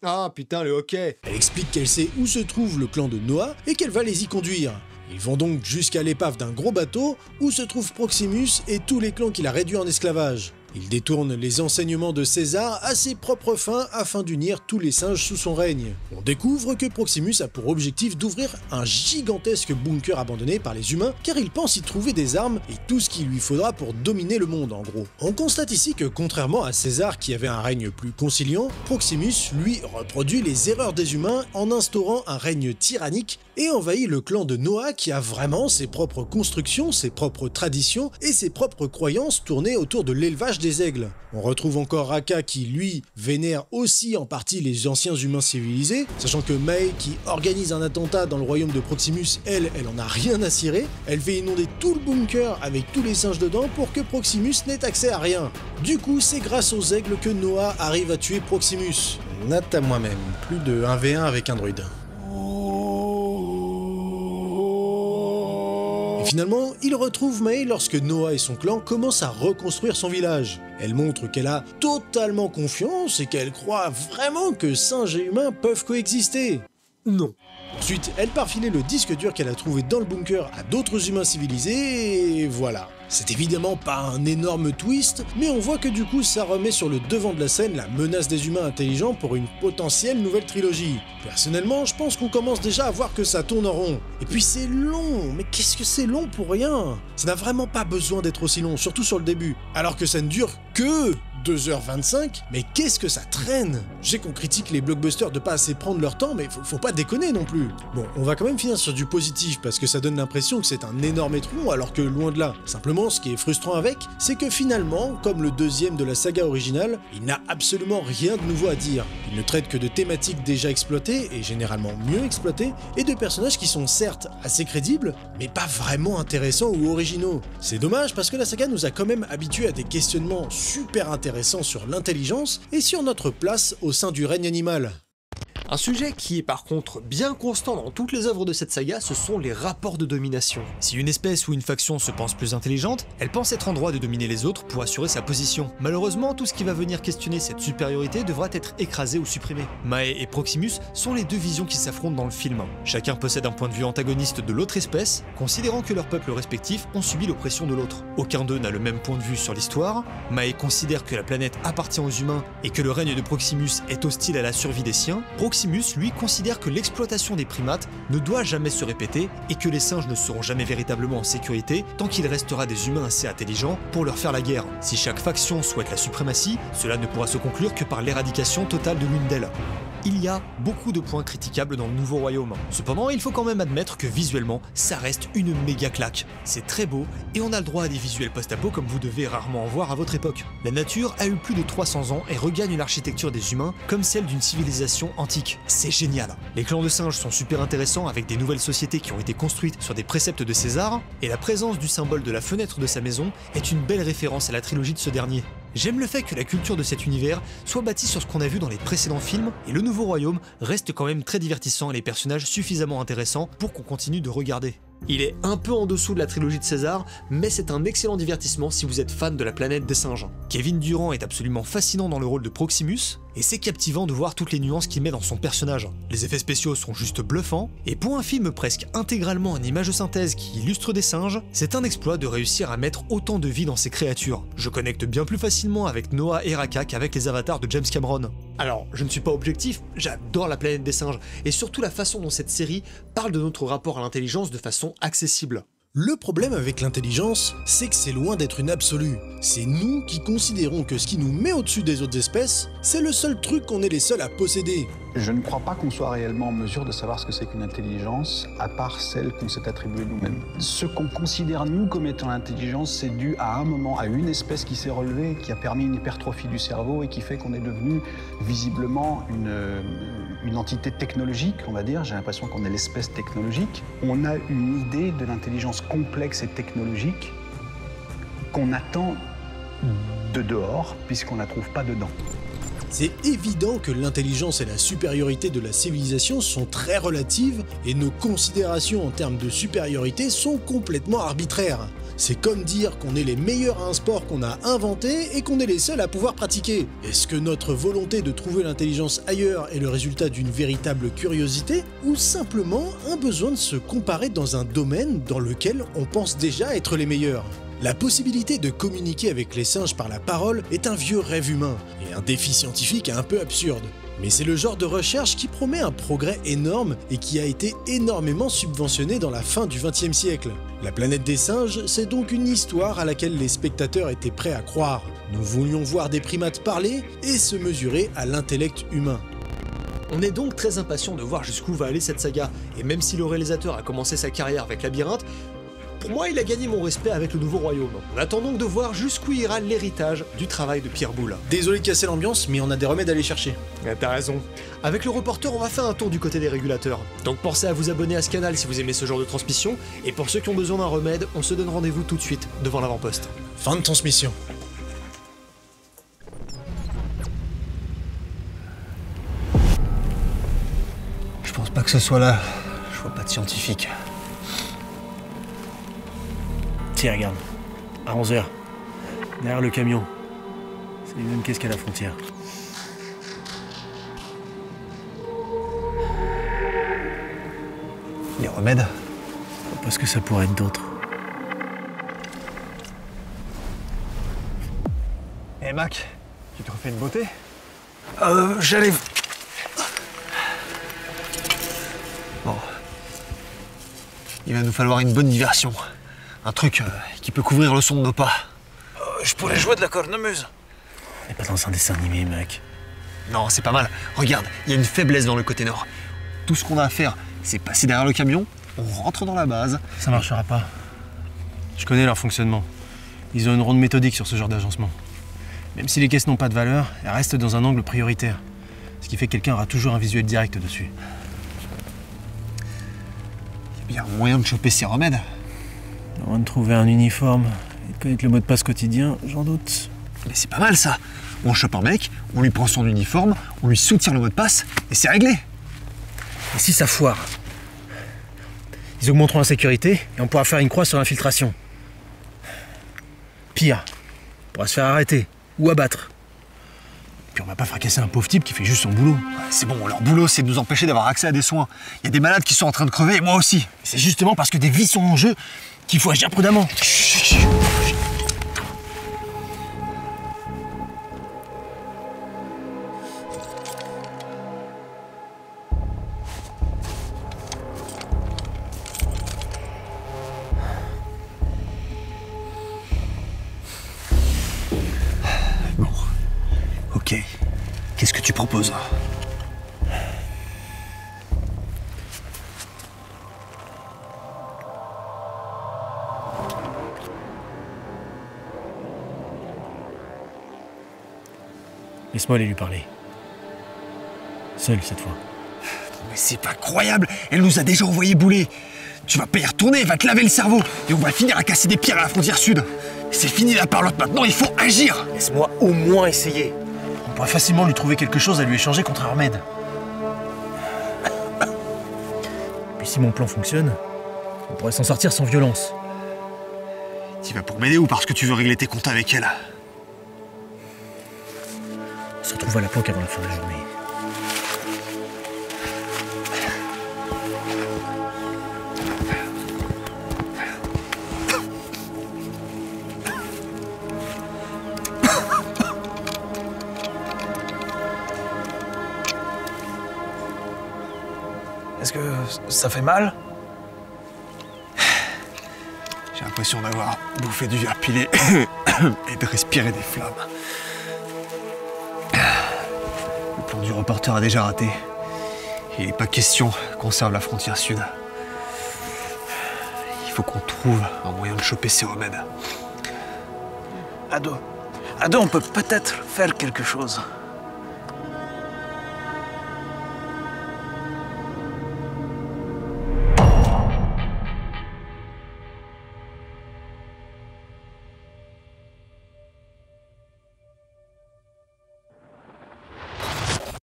Speaker 1: Ah putain le hockey.
Speaker 2: Elle explique qu'elle sait où se trouve le clan de Noah et qu'elle va les y conduire. Ils vont donc jusqu'à l'épave d'un gros bateau où se trouve Proximus et tous les clans qu'il a réduits en esclavage. Il détourne les enseignements de César à ses propres fins afin d'unir tous les singes sous son règne. On découvre que Proximus a pour objectif d'ouvrir un gigantesque bunker abandonné par les humains car il pense y trouver des armes et tout ce qu'il lui faudra pour dominer le monde en gros. On constate ici que contrairement à César qui avait un règne plus conciliant, Proximus lui reproduit les erreurs des humains en instaurant un règne tyrannique et envahit le clan de Noah qui a vraiment ses propres constructions, ses propres traditions et ses propres croyances tournées autour de l'élevage des aigles. On retrouve encore Raka qui, lui, vénère aussi en partie les anciens humains civilisés, sachant que Mae, qui organise un attentat dans le royaume de Proximus, elle en a rien à cirer. Elle fait inonder tout le bunker avec tous les singes dedans pour que Proximus n'ait accès à rien. Du coup, c'est grâce aux aigles que Noah arrive à tuer Proximus. Note à moi-même, plus de 1v1 avec un druide. Et finalement, il retrouve Mae lorsque Noah et son clan commencent à reconstruire son village. Elle montre qu'elle a totalement confiance et qu'elle croit vraiment que singes et humains peuvent coexister.
Speaker 1: Non.
Speaker 2: Ensuite, elle part filer le disque dur qu'elle a trouvé dans le bunker à d'autres humains civilisés et voilà. C'est évidemment pas un énorme twist, mais on voit que du coup ça remet sur le devant de la scène la menace des humains intelligents pour une potentielle nouvelle trilogie. Personnellement, je pense qu'on commence déjà à voir que ça tourne en rond. Et puis c'est long, mais qu'est-ce que c'est long pour rien? Ça n'a vraiment pas besoin d'être aussi long, surtout sur le début, alors que ça ne dure que 2h25, mais qu'est-ce que ça traîne? Je sais qu'on critique les blockbusters de pas assez prendre leur temps, mais faut pas déconner non plus. Bon, on va quand même finir sur du positif, parce que ça donne l'impression que c'est un énorme étron, alors que loin de là. Simplement, ce qui est frustrant avec, c'est que finalement, comme le deuxième de la saga originale, il n'a absolument rien de nouveau à dire. Il ne traite que de thématiques déjà exploitées, et généralement mieux exploitées, et de personnages qui sont certes assez crédibles, mais pas vraiment intéressants ou originaux. C'est dommage parce que la saga nous a quand même habitués à des questionnements super intéressants sur l'intelligence et sur notre place au sein du règne animal.
Speaker 1: Un sujet qui est par contre bien constant dans toutes les œuvres de cette saga, ce sont les rapports de domination. Si une espèce ou une faction se pense plus intelligente, elle pense être en droit de dominer les autres pour assurer sa position. Malheureusement, tout ce qui va venir questionner cette supériorité devra être écrasé ou supprimé. Mae et Proximus sont les deux visions qui s'affrontent dans le film. Chacun possède un point de vue antagoniste de l'autre espèce, considérant que leurs peuples respectifs ont subi l'oppression de l'autre. Aucun d'eux n'a le même point de vue sur l'histoire. Mae considère que la planète appartient aux humains et que le règne de Proximus est hostile à la survie des siens. Proximus, lui, considère que l'exploitation des primates ne doit jamais se répéter et que les singes ne seront jamais véritablement en sécurité tant qu'il restera des humains assez intelligents pour leur faire la guerre. Si chaque faction souhaite la suprématie, cela ne pourra se conclure que par l'éradication totale de l'une d'elles. Il y a beaucoup de points critiquables dans le Nouveau Royaume. Cependant, il faut quand même admettre que visuellement, ça reste une méga claque. C'est très beau et on a le droit à des visuels post-apo comme vous devez rarement en voir à votre époque. La nature a eu plus de 300 ans et regagne l'architecture des humains comme celle d'une civilisation antique. C'est génial. Les clans de singes sont super intéressants avec des nouvelles sociétés qui ont été construites sur des préceptes de César, et la présence du symbole de la fenêtre de sa maison est une belle référence à la trilogie de ce dernier. J'aime le fait que la culture de cet univers soit bâtie sur ce qu'on a vu dans les précédents films, et le Nouveau Royaume reste quand même très divertissant et les personnages suffisamment intéressants pour qu'on continue de regarder. Il est un peu en dessous de la trilogie de César, mais c'est un excellent divertissement si vous êtes fan de la planète des singes. Kevin Durand est absolument fascinant dans le rôle de Proximus, et c'est captivant de voir toutes les nuances qu'il met dans son personnage. Les effets spéciaux sont juste bluffants, et pour un film presque intégralement en images de synthèse qui illustre des singes, c'est un exploit de réussir à mettre autant de vie dans ces créatures. Je connecte bien plus facilement avec Noah et Raka qu'avec les avatars de James Cameron. Alors, je ne suis pas objectif, j'adore la planète des singes, et surtout la façon dont cette série parle de notre rapport à l'intelligence de façon accessible.
Speaker 2: Le problème avec l'intelligence, c'est que c'est loin d'être une absolue. C'est nous qui considérons que ce qui nous met au-dessus des autres espèces, c'est le seul truc qu'on est les seuls à posséder.
Speaker 9: Je ne crois pas qu'on soit réellement en mesure de savoir ce que c'est qu'une intelligence, à part celle qu'on s'est attribuée nous-mêmes. Ce qu'on considère nous comme étant l'intelligence, c'est dû à un moment, à une espèce qui s'est relevée, qui a permis une hypertrophie du cerveau et qui fait qu'on est devenu visiblement une entité technologique, on va dire. J'ai l'impression qu'on est l'espèce technologique. On a une idée de l'intelligence complexe et technologique qu'on attend de dehors, puisqu'on ne la trouve pas dedans.
Speaker 2: C'est évident que l'intelligence et la supériorité de la civilisation sont très relatives et nos considérations en termes de supériorité sont complètement arbitraires. C'est comme dire qu'on est les meilleurs à un sport qu'on a inventé et qu'on est les seuls à pouvoir pratiquer. Est-ce que notre volonté de trouver l'intelligence ailleurs est le résultat d'une véritable curiosité ou simplement un besoin de se comparer dans un domaine dans lequel on pense déjà être les meilleurs ? La possibilité de communiquer avec les singes par la parole est un vieux rêve humain, et un défi scientifique un peu absurde. Mais c'est le genre de recherche qui promet un progrès énorme et qui a été énormément subventionné dans la fin du XXe siècle. La planète des singes, c'est donc une histoire à laquelle les spectateurs étaient prêts à croire. Nous voulions voir des primates parler et se mesurer à l'intellect humain.
Speaker 1: On est donc très impatient de voir jusqu'où va aller cette saga, et même si le réalisateur a commencé sa carrière avec Labyrinthe, pour moi, il a gagné mon respect avec le Nouveau Royaume. On attend donc de voir jusqu'où ira l'héritage du travail de Pierre Boulle.
Speaker 2: Désolé de casser l'ambiance, mais on a des remèdes à aller chercher.
Speaker 1: T'as raison. Avec le reporter, on va faire un tour du côté des régulateurs. Donc pensez à vous abonner à ce canal si vous aimez ce genre de transmission, et pour ceux qui ont besoin d'un remède, on se donne rendez-vous tout de suite devant l'avant-poste.
Speaker 2: Fin de transmission.
Speaker 10: Je pense pas que ce soit là. Je vois pas de scientifique.
Speaker 11: Tiens, regarde. À 11h. Derrière le camion. C'est les mêmes caisses qu'à la frontière.
Speaker 10: Les remèdes ?
Speaker 11: Parce que ça pourrait être d'autres.
Speaker 10: Eh Mac, tu te refais une beauté ?
Speaker 11: J'arrive.
Speaker 10: Bon. Il va nous falloir une bonne diversion. Un truc qui peut couvrir le son de nos pas.
Speaker 11: Je pourrais jouer de la cornemuse. On est pas dans un dessin animé, mec.
Speaker 10: Non, c'est pas mal. Regarde, il y a une faiblesse dans le côté nord. Tout ce qu'on a à faire, c'est passer derrière le camion, on rentre dans la base.
Speaker 11: Ça marchera pas. Je connais leur fonctionnement. Ils ont une ronde méthodique sur ce genre d'agencement. Même si les caisses n'ont pas de valeur, elles restent dans un angle prioritaire. Ce qui fait que quelqu'un aura toujours un visuel direct dessus.
Speaker 10: Il y a bien un moyen de choper ces remèdes.
Speaker 11: À moins de trouver un uniforme et de connaître le mot de passe quotidien, j'en doute.
Speaker 10: Mais c'est pas mal ça. On chope un mec, on lui prend son uniforme, on lui soutire le mot de passe et c'est réglé.
Speaker 11: Et si ça foire, ils augmenteront la sécurité et on pourra faire une croix sur l'infiltration. Pire, on pourra se faire arrêter ou abattre. Puis on va pas fracasser un pauvre type qui fait juste son boulot.
Speaker 10: C'est bon, leur boulot c'est de nous empêcher d'avoir accès à des soins. Il y a des malades qui sont en train de crever et moi aussi.
Speaker 11: C'est justement parce que des vies sont en jeu qu'il faut agir prudemment.
Speaker 10: Bon, ok. Qu'est-ce que tu proposes?
Speaker 11: Laisse-moi aller lui parler. Seul cette fois.
Speaker 10: Mais c'est pas croyable. Elle nous a déjà envoyé bouler. Tu vas pas y retourner, elle va te laver le cerveau. Et on va finir à casser des pierres à la frontière sud. C'est fini la parlotte maintenant, il faut agir.
Speaker 11: Laisse-moi au moins essayer. On pourrait facilement lui trouver quelque chose à lui échanger contre un remède. Puis si mon plan fonctionne, on pourrait s'en sortir sans violence.
Speaker 10: Tu vas pour m'aider ou parce que tu veux régler tes comptes avec elle?
Speaker 11: On se retrouve à la planque avant la fin de la journée.
Speaker 10: Est-ce que ça fait mal? J'ai l'impression d'avoir bouffé du verre pilé et de respirer des flammes. Le plan du reporter a déjà raté. Il n'est pas question qu'on serve la frontière sud. Il faut qu'on trouve un moyen de choper ces remèdes.
Speaker 12: À deux, on peut peut-être faire quelque chose.